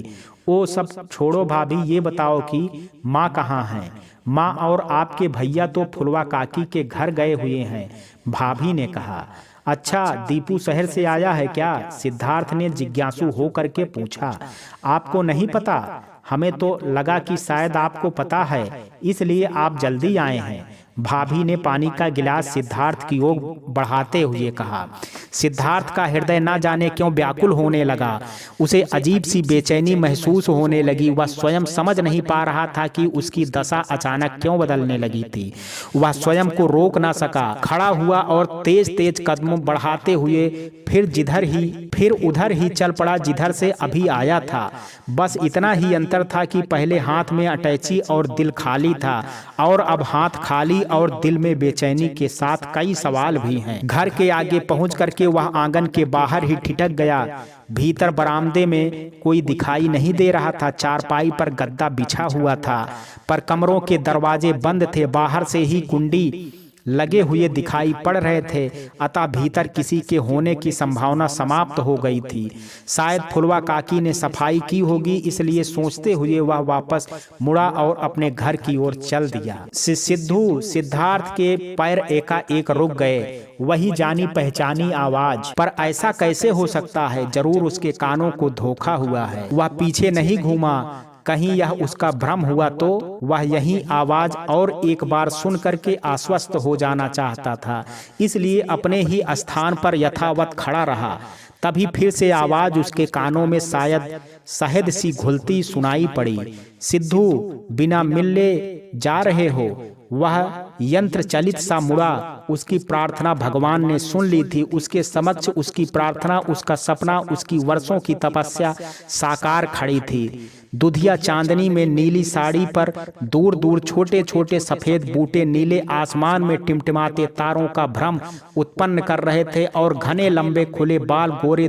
ओ सब छोड़ो भाभी, ये बताओ कि माँ कहाँ हैं? माँ और आपके भैया तो फुलवा काकी के घर गए हुए हैं, भाभी ने कहा। अच्छा, दीपू शहर से आया है क्या? सिद्धार्थ ने जिज्ञासु हो करके पूछा। आपको नहीं पता? हमें तो लगा कि शायद आपको पता है, इसलिए आप जल्दी आए हैं, भाभी ने पानी का गिलास सिद्धार्थ की ओर बढ़ाते हुए कहा। सिद्धार्थ का हृदय न जाने क्यों व्याकुल होने लगा। उसे अजीब सी बेचैनी महसूस होने लगी। वह स्वयं समझ नहीं पा रहा था कि उसकी दशा अचानक क्यों बदलने लगी थी। वह स्वयं को रोक ना सका। खड़ा हुआ और तेज तेज कदमों बढ़ाते हुए फिर उधर ही चल पड़ा जिधर से अभी आया था। बस इतना ही अंतर था कि पहले हाथ में अटैची और दिल खाली था, और अब हाथ खाली और दिल में बेचैनी के साथ कई सवाल भी हैं। घर के आगे पहुंच करके वह आंगन के बाहर ही ठिठक गया। भीतर बरामदे में कोई दिखाई नहीं दे रहा था। चारपाई पर गद्दा बिछा हुआ था, पर कमरों के दरवाजे बंद थे। बाहर से ही कुंडी लगे हुए दिखाई पड़ रहे थे, अतः भीतर किसी के होने की संभावना समाप्त हो गई थी। शायद फुलवा काकी ने सफाई की होगी, इसलिए सोचते हुए वह वापस मुड़ा और अपने घर की ओर चल दिया। सिद्धार्थ के पैर एकाएक रुक गए। वही जानी पहचानी आवाज, पर ऐसा कैसे हो सकता है? जरूर उसके कानों को धोखा हुआ है। वह पीछे नहीं घूमा, कहीं यह उसका भ्रम हुआ तो? वह यही आवाज और एक बार सुन करके आश्वस्त हो जाना चाहता था, इसलिए अपने ही स्थान पर यथावत खड़ा रहा। तभी फिर से आवाज उसके कानों में शायद शहद सी घुलती सुनाई पड़ी। सिद्धू, बिना मिलने जा रहे हो? वह यंत्र चलित सा मुड़ा। उसकी प्रार्थना भगवान ने सुन ली थी। उसके समक्ष उसकी प्रार्थना, उसका सपना, उसकी वर्षों की तपस्या साकार खड़ी थी। दुधिया चांदनी में नीली साड़ी पर दूर दूर छोटे छोटे सफेद बूटे नीले आसमान में टिमटिमाते तारों का भ्रम उत्पन्न कर रहे थे और घने लंबे खुले बाल, गोरे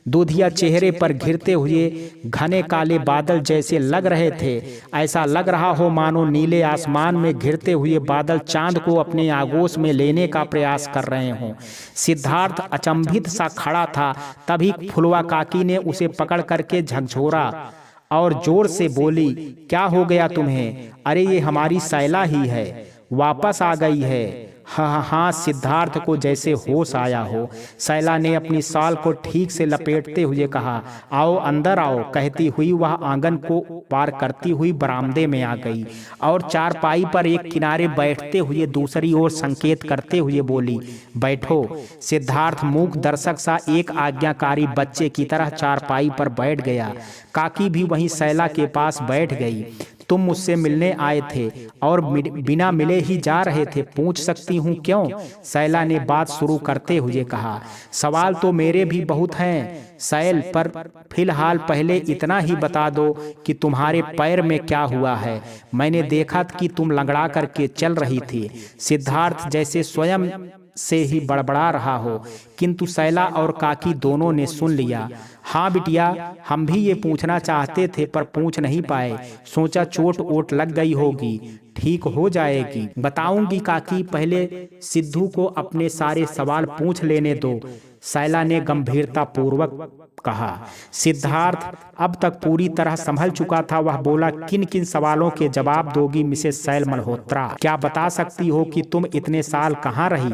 दूधिया चेहरे पर घिरते हुए घने काले बादल जैसे लग रहे थे। ऐसा लग रहा हो मानो नीले आसमान में घिरते हुए बादल चांद को अपने आगोश में लेने का प्रयास कर रहे हों। सिद्धार्थ अचंभित सा खड़ा था। तभी फुलवा काकी ने उसे पकड़ करके झकझोरा और जोर से बोली, क्या हो गया तुम्हें? अरे ये हमारी सैला ही है, वापस आ गई है। हाँ, सिद्धार्थ को जैसे होश आया हो। सैला ने अपनी साल को ठीक से लपेटते हुए कहा, आओ अंदर आओ। कहती हुई वह आंगन को पार करती हुई बरामदे में आ गई और चारपाई पर एक किनारे बैठते हुए दूसरी ओर संकेत करते हुए बोली, बैठो। सिद्धार्थ मूक दर्शक सा एक आज्ञाकारी बच्चे की तरह चारपाई पर बैठ गया। काकी भी वहीं सैला के पास बैठ गई। तुम मुझसे मिलने आए थे और बिना मिले ही जा रहे थे, पूछ सकती हूँ क्यों? सैला ने बात शुरू करते हुए कहा, सवाल तो मेरे भी बहुत हैं सैल, पर फिलहाल पहले इतना ही बता दो कि तुम्हारे पैर में क्या हुआ है। मैंने देखा कि तुम लंगड़ा करके चल रही थी। सिद्धार्थ जैसे स्वयं से ही बड़बड़ा रहा हो, किंतु सैला और काकी दोनों ने सुन लिया। हाँ बिटिया, हम भी ये पूछना चाहते थे पर पूछ नहीं पाए। सोचा चोट ओट लग गई होगी, ठीक हो जाएगी। बताऊंगी काकी, पहले सिद्धू को अपने सारे सवाल पूछ लेने दो, सैला ने गंभीरता पूर्वक कहा। सिद्धार्थ अब तक पूरी तरह संभल चुका था। वह बोला, किन किन सवालों के जवाब दोगी मिसेस सैल मल्होत्रा? क्या बता सकती हो कि तुम इतने साल कहाँ रही?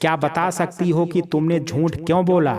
क्या बता सकती हो कि तुमने झूठ क्यों बोला?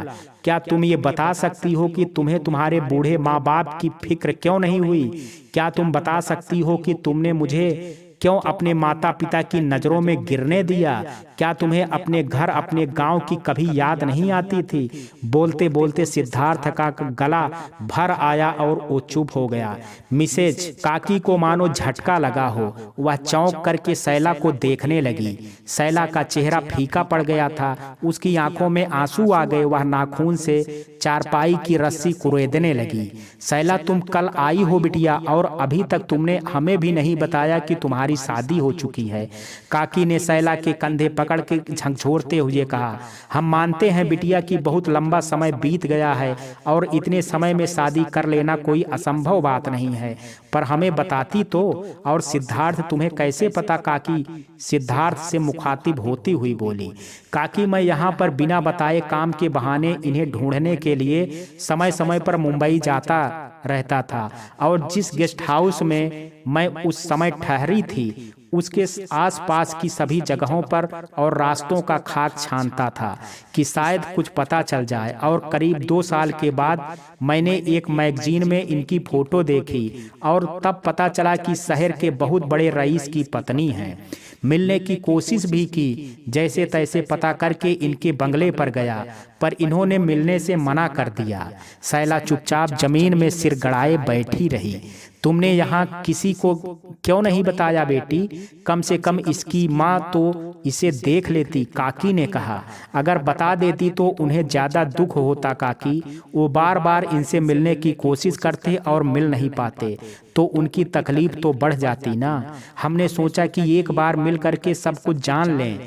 क्या तुम ये बता सकती हो कि तुम्हें तुम्हारे बूढ़े माँ बाप की फिक्र क्यों नहीं हुई? क्या तुम बता सकती हो कि तुमने मुझे क्यों अपने माता पिता की नजरों में गिरने दिया? क्या तुम्हें अपने घर, अपने गांव की कभी याद नहीं आती थी? बोलते बोलते सिद्धार्थ का गला भर आया और वो चुप हो गया। मिसेज काकी को मानो झटका लगा हो। वह चौंक करके सैला को देखने लगी। सैला का चेहरा फीका पड़ गया था, उसकी आंखों में आंसू आ गए। वह नाखून से चारपाई की रस्सी कुरेदने लगी। सैला, तुम कल आई हो बिटिया, और अभी तक तुमने हमें भी नहीं बताया कि तुम्हारी शादी हो चुकी है। काकी ने सैला के कंधे पकड़ के झकझोरते हुए कहा, हम मानते हैं बिटिया कि बहुत लंबा समय बीत गया है और इतने समय में शादी कर लेना कोई असंभव बात नहीं है, पर हमें बताती तो। और सिद्धार्थ, तुम्हें कैसे पता? काकी सिद्धार्थ से मुखातिब होती हुई बोली, काकी मैं यहाँ पर बिना बताए काम के बहाने इन्हें ढूंढने के लिए समय समय पर मुंबई जाता रहता था, और जिस गेस्ट हाउस में मैं उस समय ठहरी थी उसके आसपास की सभी जगहों पर और रास्तों का खाक छानता था कि शायद कुछ पता चल जाए। और करीब 2 साल के बाद मैंने एक मैगजीन में इनकी फोटो देखी और तब पता चला कि शहर के बहुत बड़े रईस की पत्नी हैं। मिलने की कोशिश भी की, जैसे तैसे पता करके इनके बंगले पर गया, पर इन्होंने मिलने से मना कर दिया। सैला चुपचाप जमीन में सिर गड़ाए बैठी रही। तुमने यहाँ किसी को क्यों नहीं बताया बेटी? कम से कम इसकी माँ तो इसे देख लेती, काकी ने कहा। अगर बता देती तो उन्हें ज्यादा दुख होता काकी। वो बार बार इनसे मिलने की कोशिश करते और मिल नहीं पाते, तो उनकी तकलीफ तो बढ़ जाती ना। हमने सोचा कि एक बार मिल करके सब कुछ जान लें,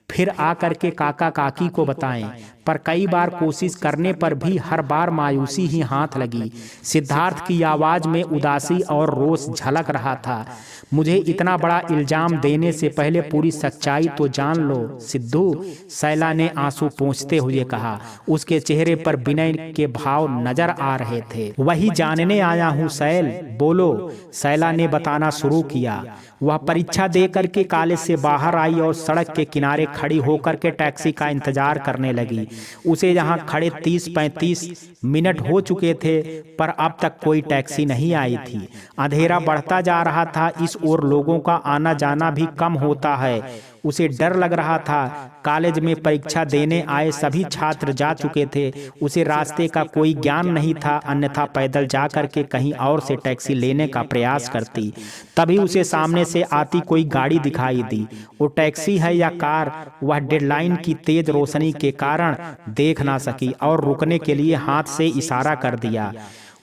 फिर आकर के काका काकी को बताएं, पर कई बार कोशिश करने पर भी हर बार मायूसी ही हाथ लगी। सिद्धार्थ की आवाज में उदासी और रोष झलक रहा था। मुझे इतना बड़ा इल्जाम देने से पहले पूरी सच्चाई तो जान लो सिद्धू, सैला ने आंसू पोंछते हुए कहा। उसके चेहरे पर विनय के भाव नजर आ रहे थे। वही जानने आया हूँ सैल, बोलो, सैला ने बताना शुरू किया। वह परीक्षा दे करके कॉलेज से बाहर आई और सड़क के किनारे खड़ी होकर के टैक्सी का इंतजार करने लगी। उसे यहाँ खड़े 30-35 मिनट हो चुके थे, पर अब तक कोई टैक्सी नहीं आई थी। अंधेरा बढ़ता जा रहा था, इस ओर लोगों का आना जाना भी कम होता है। उसे डर लग रहा था। कॉलेज में परीक्षा देने आए सभी छात्र जा चुके थे। उसे रास्ते का कोई ज्ञान नहीं था, अन्यथा पैदल जा करके कहीं और से टैक्सी लेने का प्रयास करती। तभी उसे सामने से आती कोई गाड़ी दिखाई दी। वो टैक्सी है या कार, वह डेडलाइन की तेज रोशनी के कारण देख ना सकी और रुकने के लिए हाथ से इशारा कर दिया।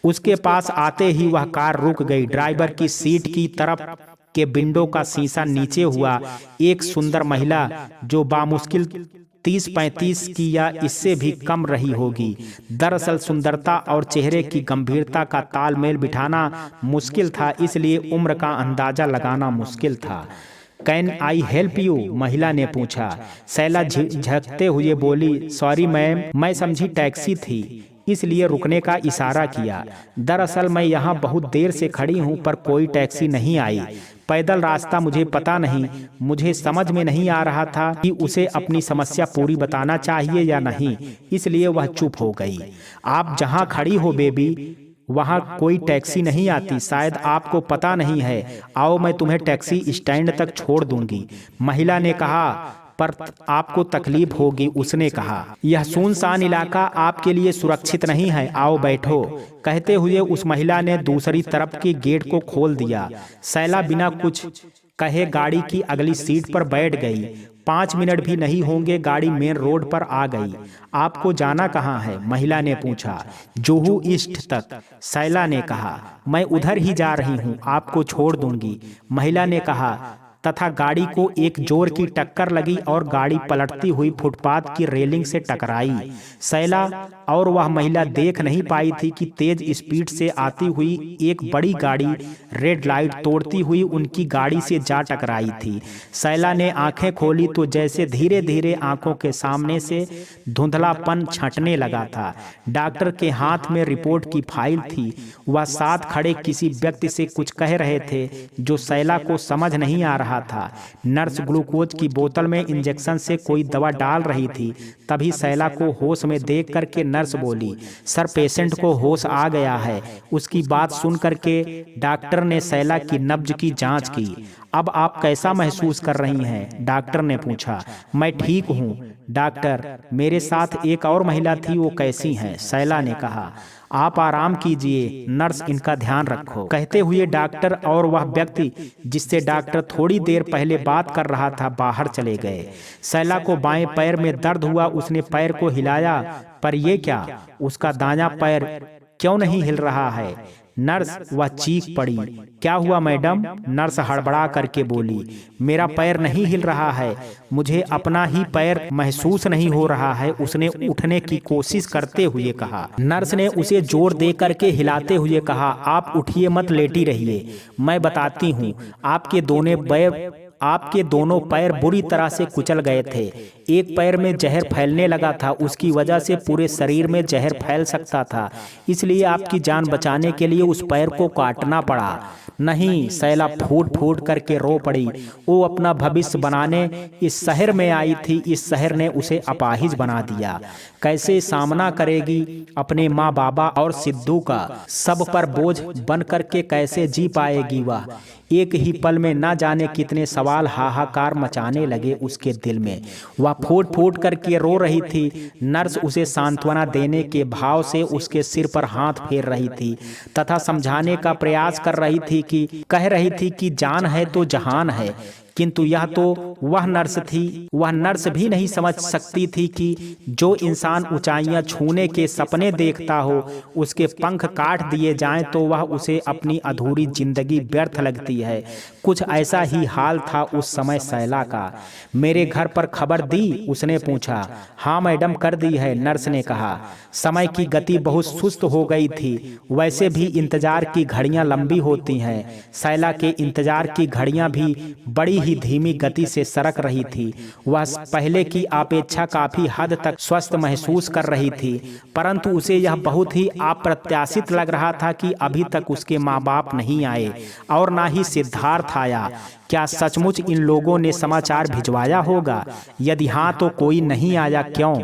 उसके पास आते ही वह कार रुक गई। ड्राइवर की सीट की तरफ के विंडो का शीशा नीचे हुआ। एक सुंदर महिला जो बामुश्किल 30-35 की या इससे भी कम रही होगी। दरअसल सुंदरता और चेहरे की गंभीरता का तालमेल बिठाना मुश्किल था, इसलिए उम्र का अंदाजा लगाना मुश्किल था। Can I help you? महिला ने पूछा। शैला झिझकते हुए बोली, सॉरी मैम, मैं समझी टैक्सी थी इसलिए रुकने का इशारा किया। दरअसल मैं यहाँ बहुत देर से खड़ी हूँ पर कोई टैक्सी नहीं आई। पैदल रास्ता मुझे पता नहीं। मुझे समझ में नहीं आ रहा था कि उसे अपनी समस्या पूरी बताना चाहिए या नहीं, इसलिए वह चुप हो गई। आप जहाँ खड़ी हो बेबी, वहाँ कोई टैक्सी नहीं आती, शायद आपको पता नहीं है। आओ मैं तुम्हें टैक्सी स्टैंड तक छोड़ दूंगी। महिला ने कहा, पर आपको तकलीफ होगी। उसने कहा, यह सुनसान इलाका आपके लिए सुरक्षित नहीं है, आओ बैठो। कहते हुए उस महिला ने दूसरी तरफ के गेट को खोल दिया। शैला बिना कुछ कहे गाड़ी की अगली सीट पर बैठ गई। 5 मिनट भी नहीं होंगे गाड़ी मेन रोड पर आ गई। आपको जाना कहाँ है? महिला ने पूछा। जुहू ईस्ट तक, शैला ने कहा। मैं उधर ही जा रही हूँ, आपको छोड़ दूंगी, महिला ने कहा। तथा गाड़ी को एक जोर की टक्कर लगी और गाड़ी पलटती हुई फुटपाथ की रेलिंग से टकराई। शैला और वह महिला देख नहीं पाई थी कि तेज स्पीड से आती हुई एक बड़ी गाड़ी रेड लाइट तोड़ती हुई उनकी गाड़ी से जा टकराई थी। शैला ने आंखें खोली तो जैसे धीरे धीरे आंखों के सामने से धुंधलापन छंटने लगा था। डॉक्टर के हाथ में रिपोर्ट की फाइल थी। वह साथ खड़े किसी व्यक्ति से कुछ कह रहे थे जो शैला को समझ नहीं आ रहा था। नर्स ग्लूकोज की बोतल में इंजेक्शन से कोई दवा डाल रही थी। तभी शैला को होश में देख करके नर्स बोली, सर पेशेंट को होश आ गया है। उसकी बात सुन करके डॉक्टर ने शैला की नब्ज की जांच की। अब आप कैसा महसूस कर रही हैं? डॉक्टर ने पूछा। मैं ठीक हूँ डॉक्टर, मेरे साथ एक और महिला थी, वो कैसी हैं? शैला ने कहा। आप आराम कीजिए, नर्स इनका ध्यान रखो। कहते हुए डॉक्टर और वह व्यक्ति जिससे डॉक्टर थोड़ी देर पहले बात कर रहा था बाहर चले गए। शैला को बाएं पैर में दर्द हुआ। उसने पैर को हिलाया, पर यह क्या, उसका दायां पैर क्यों नहीं हिल रहा है? नर्स, वह चीख पड़ी। क्या हुआ मैडम? नर्स हड़बड़ा करके बोली, मेरा पैर नहीं हिल रहा है, मुझे अपना ही पैर महसूस नहीं हो रहा है। उसने उठने की कोशिश करते हुए कहा। नर्स ने उसे जोर दे करके हिलाते हुए कहा, आप उठिए मत, लेटी रहिए, मैं बताती हूँ। आपके दोनों पैर बुरी तरह से कुचल गए थे। एक पैर में जहर फैलने लगा था, उसकी वजह से पूरे शरीर में जहर फैल सकता था, इसलिए आपकी जान बचाने के लिए उस पैर को काटना पड़ा। नहीं, शैला फूट फूट करके रो पड़ी। वो अपना भविष्य बनाने इस शहर में आई थी, इस शहर ने उसे अपाहिज बना दिया। कैसे सामना करेगी अपने माँ बाबा और सिद्धू का? सब पर बोझ बन करके कैसे जी पाएगी वह? एक ही पल में ना जाने कितने सवाल हाहाकार मचाने लगे उसके दिल में। वह फूट फूट करके रो रही थी। नर्स उसे सांत्वना देने के भाव से उसके सिर पर हाथ फेर रही थी तथा समझाने का प्रयास कर रही थी कह रही थी कि जान है तो जहान है। किंतु यह तो वह नर्स थी, वह नर्स भी नहीं समझ सकती थी कि जो इंसान ऊंचाइयां छूने के सपने देखता हो, उसके पंख काट दिए जाएं तो वह उसे अपनी अधूरी जिंदगी व्यर्थ लगती है। कुछ ऐसा ही हाल था उस समय शैला का। मेरे घर पर खबर दी? उसने पूछा। हाँ मैडम, कर दी है, नर्स ने कहा। समय की गति बहुत सुस्त हो गई थी, वैसे भी इंतजार की घड़ियां लंबी होती हैं। शैला के इंतजार की घड़ियां भी बड़ी ही धीमी गति से सरक रही थी। वह पहले की अपेक्षा काफी हद तक स्वस्थ महसूस कर रही थी, परंतु उसे यह बहुत ही अप्रत्याशित लग रहा था कि अभी तक उसके माँ बाप नहीं आए और ना ही सिद्धार्थ आया, क्या सचमुच इन लोगों ने समाचार भिजवाया होगा? यदि हाँ तो कोई नहीं आया क्यों?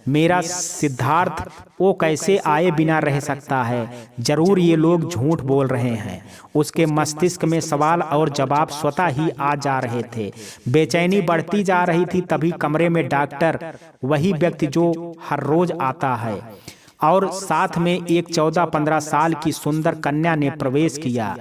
मेरा सिद्धार्थ वो कैसे आए बिना रह सकता है? जरूर ये लोग झूठ बोल रहे हैं। उसके मस्तिष्क में सवाल और जवाब स्वतः ही आ जा रहे थे। बेचैनी बढ़ती जा रही थी। तभी कमरे में डॉक्टर, वही व्यक्ति जो हर रोज आता है, और साथ में एक 14-15 साल की सुंदर कन्या ने प्रवेश किया।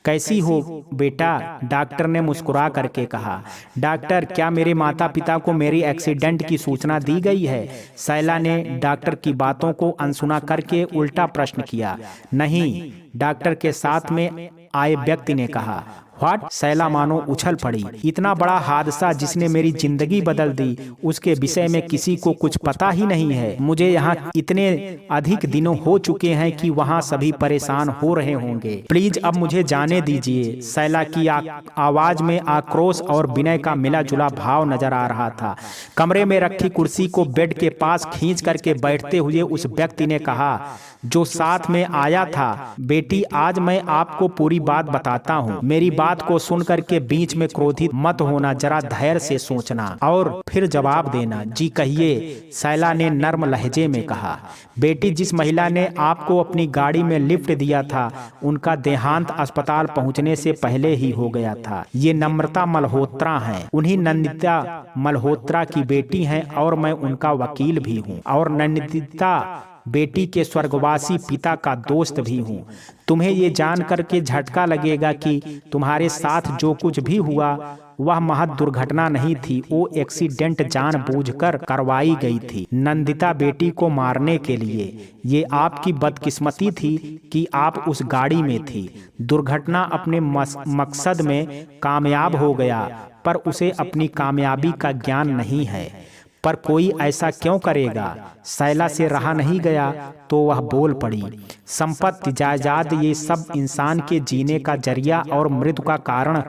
कैसी हो बेटा? डॉक्टर ने मुस्कुरा करके कहा। डॉक्टर, क्या मेरे माता पिता को मेरी एक्सीडेंट की सूचना दी गई है? शैला ने डॉक्टर की बातों को अनसुना करके उल्टा प्रश्न किया। नहीं, डॉक्टर के साथ में आए व्यक्ति ने कहा। व्हाट? शैला मानो उछल पड़ी। इतना बड़ा हादसा जिसने मेरी जिंदगी बदल दी, उसके विषय में किसी को कुछ पता ही नहीं है। मुझे यहाँ इतने अधिक दिनों हो चुके हैं कि वहाँ सभी परेशान हो रहे होंगे। प्लीज अब मुझे जाने दीजिए। शैला की आवाज में आक्रोश और विनय का मिला जुला भाव नजर आ रहा था। कमरे में रखी कुर्सी को बेड के पास खींच करके बैठते हुए उस व्यक्ति ने कहा जो साथ में आया था, बेटी आज मैं आपको पूरी बात बताता हूँ। मेरी बात को सुनकर के बीच में क्रोधित मत होना, जरा धैर्य से सोचना और फिर जवाब देना। जी कहिए, शैला ने नर्म लहजे में कहा। बेटी, जिस महिला ने आपको अपनी गाड़ी में लिफ्ट दिया था, उनका देहांत अस्पताल पहुंचने से पहले ही हो गया था। ये नम्रता मल्होत्रा हैं। उन्हीं नंदिता मल्होत्रा की बेटी हैं और मैं उनका वकील भी हूँ, और नंदिता बेटी के स्वर्गवासी पिता का दोस्त भी हूँ। तुम्हें ये जान करके झटका लगेगा कि तुम्हारे साथ जो कुछ भी हुआ वह महज दुर्घटना नहीं थी। वो एक्सीडेंट जानबूझकर करवाई गई थी, नंदिता बेटी को मारने के लिए। ये आपकी बदकिस्मती थी कि आप उस गाड़ी में थी। दुर्घटना अपने मकसद में कामयाब हो गया, पर उसे अपनी कामयाबी का ज्ञान नहीं है। पर कोई ऐसा क्यों करेगा? शैला से रहा नहीं गया तो वह बोल पड़ी। संपत्ति, जायदाद, ये सब इंसान के जीने का जरिया और मृत्यु का कारण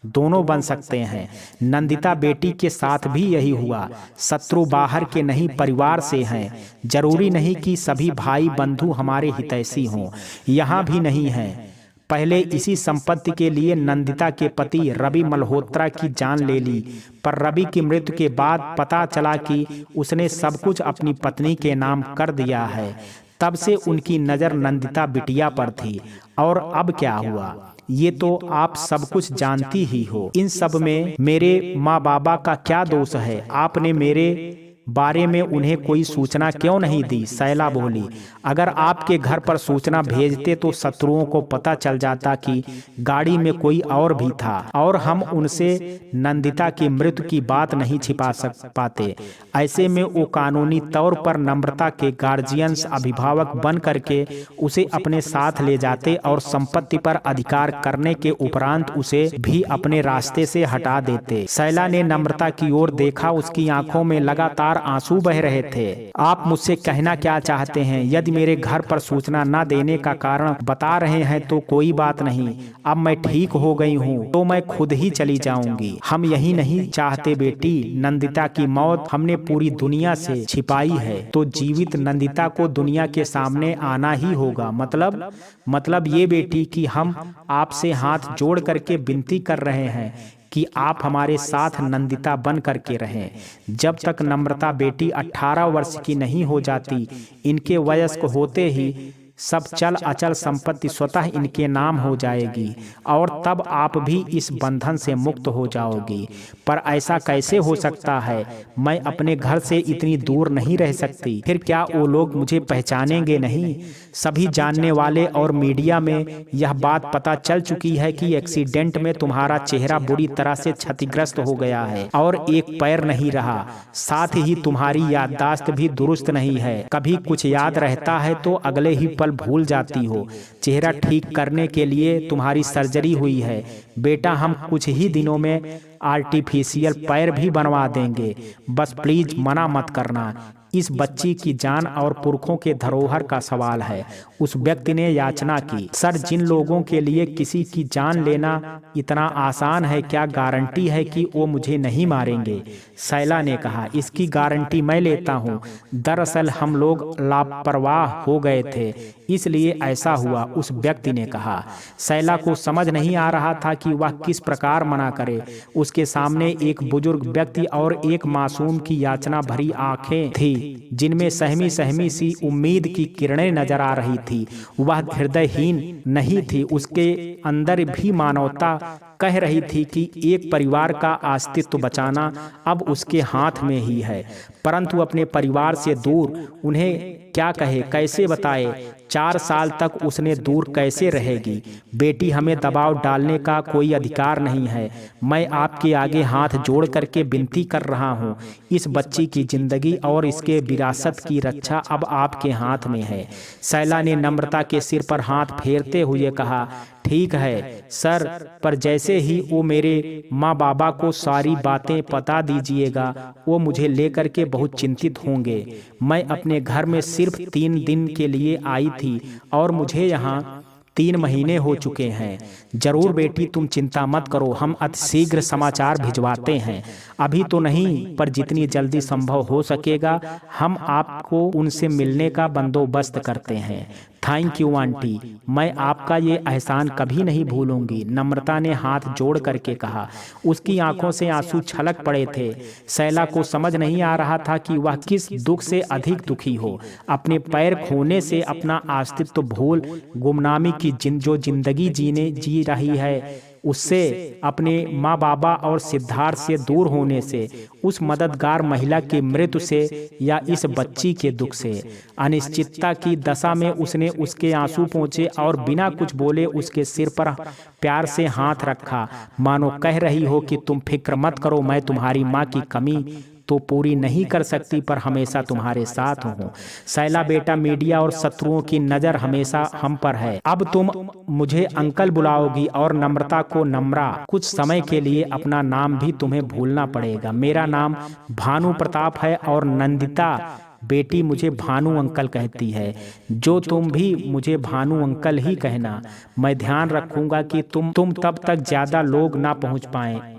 दोनों बन सकते हैं। नंदिता बेटी के साथ भी यही हुआ। शत्रु बाहर के नहीं, परिवार से हैं। जरूरी नहीं कि सभी भाई बंधु हमारे हितैषी हों, यहाँ भी नहीं है। पहले इसी संपत्ति के लिए नंदिता के पति रवि मल्होत्रा की जान ले ली, पर रवि की मृत्यु के बाद पता चला कि उसने सब कुछ अपनी पत्नी के नाम कर दिया है। तब से उनकी नज़र नंदिता बिटिया पर थी। और अब क्या हुआ ये तो आप सब कुछ जानती ही हो। इन सब में मेरे माँ बाबा का क्या दोष है? आपने मेरे बारे में उन्हें कोई सूचना क्यों नहीं दी? शैला बोली। अगर आपके घर पर सूचना भेजते तो शत्रुओं को पता चल जाता कि गाड़ी में कोई और भी था, और हम उनसे नंदिता की मृत्यु की बात नहीं छिपा पाते। ऐसे में वो कानूनी तौर पर नम्रता के गार्जियंस, अभिभावक बन करके उसे अपने साथ ले जाते और संपत्ति पर अधिकार करने के उपरांत उसे भी अपने रास्ते से हटा देते। शैला ने नम्रता की ओर देखा। उसकी आंखों में लगातार आंसू बह रहे थे। आप मुझसे कहना क्या चाहते हैं? यदि मेरे घर पर सूचना न देने का कारण बता रहे हैं तो कोई बात नहीं। अब मैं ठीक हो गई हूँ तो मैं खुद ही चली जाऊंगी। हम यही नहीं चाहते बेटी। नंदिता की मौत हमने पूरी दुनिया से छिपाई है, तो जीवित नंदिता को दुनिया के सामने आना ही होगा। मतलब ये बेटी कि हम आपसे हाथ जोड़ करके विनती कर रहे हैं कि आप हमारे साथ नंदिता बन करके रहें। जब तक नम्रता बेटी 18 वर्ष की नहीं हो जाती, इनके वयस्क होते ही सब चल अचल संपत्ति स्वतः इनके नाम हो जाएगी, और तब आप भी इस बंधन से मुक्त हो जाओगी। पर ऐसा कैसे हो सकता है? मैं अपने घर से इतनी दूर नहीं रह सकती। फिर क्या वो लोग मुझे पहचानेंगे नहीं? सभी जानने वाले और मीडिया में यह बात पता चल चुकी है कि एक्सीडेंट में तुम्हारा चेहरा बुरी तरह से क्षतिग्रस्त हो गया है और एक पैर नहीं रहा। साथ ही तुम्हारी याददाश्त भी दुरुस्त नहीं है। कभी कुछ याद रहता है तो अगले ही पल भूल जाती हो। चेहरा ठीक करने के लिए तुम्हारी सर्जरी हुई है बेटा। हम कुछ ही दिनों में आर्टिफिशियल पैर भी बनवा देंगे। बस प्लीज मना मत करना। इस बच्ची की जान और पुरखों के धरोहर का सवाल है। उस व्यक्ति ने याचना की, सर जिन लोगों के लिए किसी की जान लेना इतना आसान है, क्या गारंटी है कि वो मुझे नहीं मारेंगे? सैला ने कहा, इसकी गारंटी मैं लेता हूँ। दरअसल हम लोग लापरवाह हो गए थे, इसलिए ऐसा हुआ, उस व्यक्ति ने कहा। सैला को समझ नहीं आ रहा था कि वह किस प्रकार मना करे। उसके सामने एक बुजुर्ग व्यक्ति और एक मासूम की याचना भरी आंखें थी, जिनमें सहमी सहमी सी उम्मीद की किरणें नजर आ रही थी। वह हृदयहीन नहीं थी, उसके अंदर भी मानवता कह रही थी कि एक परिवार का अस्तित्व बचाना अब उसके हाथ में ही है। परंतु अपने परिवार से दूर उन्हें क्या कहे, कैसे बताए? 4 साल तक उसने दूर कैसे रहेगी? बेटी, हमें दबाव डालने का कोई अधिकार नहीं है। मैं आपके आगे हाथ जोड़ करके विनती कर रहा हूँ। इस बच्ची की जिंदगी और इसके विरासत की रक्षा अब आपके हाथ में है। सैला ने नम्रता के सिर पर हाथ फेरते हुए कहा, ठीक है सर, पर जैसे ही वो मेरे माँ बाबा को सारी बातें बता दीजिएगा, वो मुझे लेकर के बहुत चिंतित होंगे। मैं अपने घर में सिर्फ 3 दिन के लिए आई थी और मुझे यहाँ 3 महीने हो चुके हैं। जरूर बेटी, तुम चिंता मत करो, हम अतिशीघ्र समाचार भिजवाते हैं। अभी तो नहीं, पर जितनी जल्दी संभव हो सकेगा हम आपको उनसे मिलने का बंदोबस्त करते हैं। थैंक यू आंटी, मैं आपका ये एहसान कभी नहीं भूलूंगी, नम्रता ने हाथ जोड़ करके कहा। उसकी आंखों से आंसू छलक पड़े थे। सैला को समझ नहीं आ रहा था कि वह किस दुख से अधिक दुखी हो, अपने पैर खोने से, अपना अस्तित्व भूल गुमनामी की जो जिंदगी जी रही है उससे, अपने माँ बाबा और सिद्धार्थ से दूर होने से, उस मददगार महिला की मृत्यु से, या इस बच्ची के दुख से। अनिश्चितता की दशा में उसने उसके आंसू पोंछे और बिना कुछ बोले उसके सिर पर प्यार से हाथ रखा, मानो कह रही हो कि तुम फिक्र मत करो, मैं तुम्हारी माँ की कमी तो पूरी नहीं कर सकती, पर हमेशा तुम्हारे साथ हूँ। सैला बेटा, मीडिया और शत्रुओं की नजर हमेशा हम पर है। अब तुम मुझे अंकल बुलाओगी और नम्रता को नम्रा। कुछ समय के लिए अपना नाम भी तुम्हें भूलना पड़ेगा। मेरा नाम भानु प्रताप है और नंदिता बेटी मुझे भानु अंकल कहती है। जो तुम भी मुझे भानु अंकल ही कहना। मैं ध्यान रखूंगा कि तुम तब तक ज्यादा लोग ना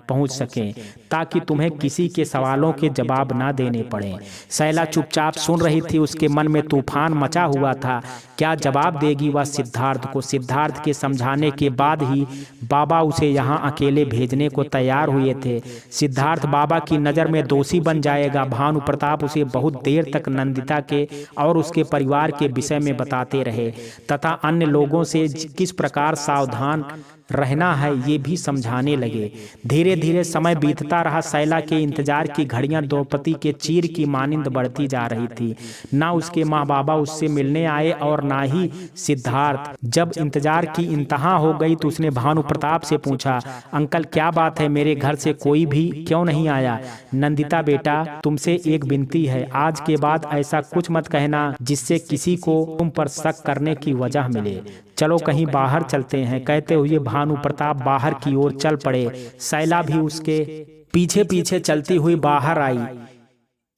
पहुंच सकें, ताकि तुम्हें किसी के सवालों के जवाब ना देने पड़े। सैला चुपचाप सुन रही थी, उसके मन में तूफान मचा हुआ था। क्या जवाब देगी वह सिद्धार्थ को? सिद्धार्थ के समझाने के बाद ही बाबा उसे यहाँ अकेले भेजने को तैयार हुए थे। सिद्धार्थ बाबा की नज़र में दोषी बन जाएगा। भानु प्रताप उसे बहुत देर तक नंदिता के और उसके परिवार के विषय में बताते रहे तथा अन्य लोगों से किस प्रकार सावधान रहना है ये भी समझाने लगे। धीरे धीरे समय बीतता रहा। सैला के इंतजार की घड़ियां द्रौपदी के चीर की मानिंद बढ़ती जा रही थी। ना उसके माँ बाबा उससे मिलने आए और ना ही सिद्धार्थ। जब इंतजार की इंतहा हो गई तो उसने भानु प्रताप से पूछा, अंकल क्या बात है, मेरे घर से कोई भी क्यों नहीं आया? नंदिता बेटा, तुमसे एक विनती है, आज के बाद ऐसा कुछ मत कहना जिससे किसी को तुम पर शक करने की वजह मिले। चलो कहीं बाहर चलते हैं। कहते हुए भानु प्रताप बाहर की ओर चल पड़े। सैला भी उसके पीछे पीछे चलती हुई बाहर आई।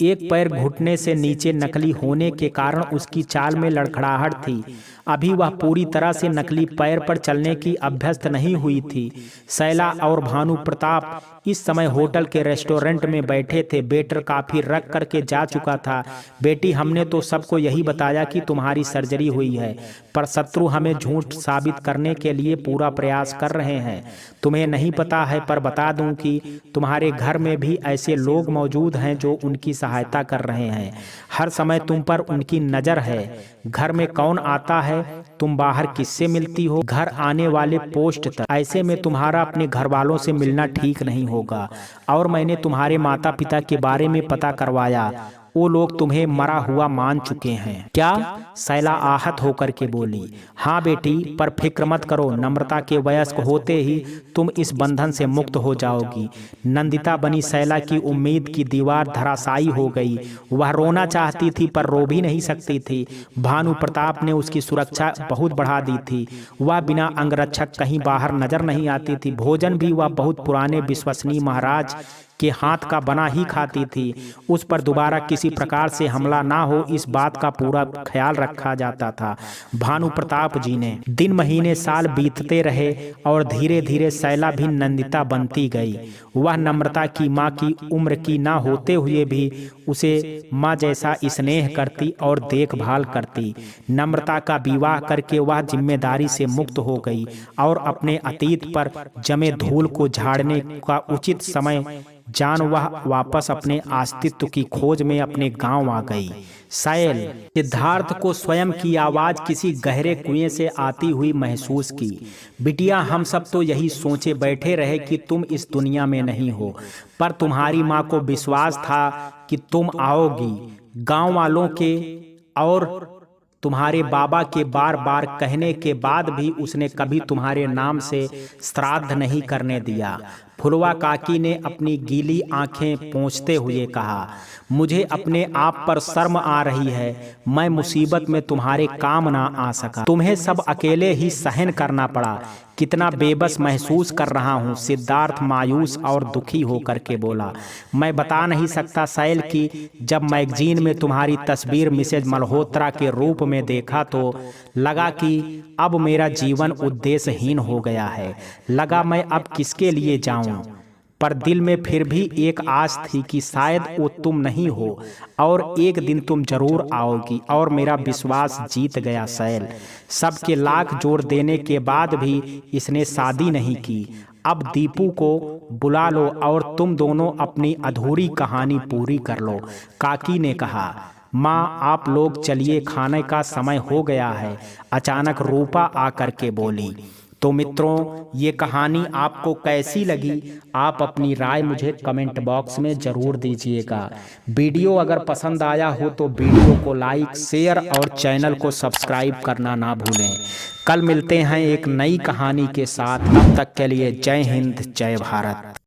एक पैर घुटने से नीचे नकली होने के कारण उसकी चाल में लड़खड़ाहट थी। अभी वह पूरी तरह से नकली पैर पर चलने की अभ्यस्त नहीं हुई थी। सैला और भानु प्रताप इस समय होटल के रेस्टोरेंट में बैठे थे। वेटर काफी रख करके जा चुका था। बेटी, हमने तो सबको यही बताया कि तुम्हारी सर्जरी हुई है, पर शत्रु हमें झूठ साबित करने के लिए पूरा प्रयास कर रहे हैं। तुम्हें नहीं पता है, पर बता दूं कि तुम्हारे घर में भी ऐसे लोग मौजूद हैं जो उनकी सहायता कर रहे हैं। हर समय तुम पर उनकी नजर है। घर में कौन आता है, तुम बाहर किससे मिलती हो, घर आने वाले पोस्ट तक। ऐसे में तुम्हारा अपने घर वालों से मिलना ठीक नहीं होगा। और मैंने तुम्हारे माता पिता के बारे में पता करवाया, वो लोग तुम्हें मरा हुआ मान चुके हैं। क्या? सैला आहत होकर के बोली। हाँ बेटी, पर फिक्र मत करो, नम्रता के वयस्क होते ही तुम इस बंधन से मुक्त हो जाओगी। नंदिता बनी सैला की उम्मीद की दीवार धराशायी हो गई। वह रोना चाहती थी पर रो भी नहीं सकती थी। भानु प्रताप ने उसकी सुरक्षा बहुत बढ़ा दी थी। वह बिना अंगरक्षक कहीं बाहर नजर नहीं आती थी। भोजन भी वह बहुत पुराने विश्वसनीय महाराज के हाथ का बना ही खाती थी। उस पर दोबारा किसी प्रकार से हमला ना हो, इस बात का पूरा ख्याल रखा जाता था। भानु प्रताप जी ने दिन महीने साल बीतते रहे और धीरे धीरे शैला भी नंदिता बनती गई। वह नम्रता की माँ की उम्र की ना होते हुए भी उसे माँ जैसा स्नेह करती और देखभाल करती। नम्रता का विवाह करके वह जिम्मेदारी से मुक्त हो गई और अपने अतीत पर जमे धूल को झाड़ने का उचित समय जान वह वापस अपने अस्तित्व की खोज में अपने गांव आ गई। शैल सिद्धार्थ को स्वयं की आवाज किसी गहरे कुएं से आती हुई महसूस की। बिटिया, हम सब तो यही सोचे बैठे रहे कि तुम इस दुनिया में नहीं हो, पर तुम्हारी माँ को विश्वास था कि तुम आओगी। गांव वालों के और तुम्हारे बाबा के बार बार कहने के बाद भी उसने कभी तुम्हारे नाम से श्राद्ध नहीं करने दिया। फुलवा काकी ने अपनी गीली आंखें पोंछते हुए कहा, मुझे अपने आप पर शर्म आ रही है। मैं मुसीबत में तुम्हारे काम ना आ सका, तुम्हें सब अकेले ही सहन करना पड़ा। कितना बेबस महसूस कर रहा हूँ। सिद्धार्थ मायूस और दुखी होकर के बोला, मैं बता नहीं सकता शैल कि जब मैगजीन में तुम्हारी तस्वीर मिसेज मल्होत्रा के रूप में देखा तो लगा कि अब मेरा जीवन उद्देश्यहीन हो गया है। लगा मैं अब किसके लिए जाऊं, पर दिल में फिर भी एक आस थी कि शायद वो तुम नहीं हो और एक दिन तुम जरूर आओगी, और मेरा विश्वास जीत गया शैल। सबके लाख जोर देने के बाद भी इसने शादी नहीं की। अब दीपू को बुला लो और तुम दोनों अपनी अधूरी कहानी पूरी कर लो, काकी ने कहा। माँ, आप लोग चलिए, खाने का समय हो गया है, अचानक रूपा आकर के बोली। तो मित्रों, ये कहानी आपको कैसी लगी, आप अपनी राय मुझे कमेंट बॉक्स में ज़रूर दीजिएगा। वीडियो अगर पसंद आया हो तो वीडियो को लाइक, शेयर और चैनल को सब्सक्राइब करना ना भूलें। कल मिलते हैं एक नई कहानी के साथ। तब तक के लिए जय हिंद, जय भारत।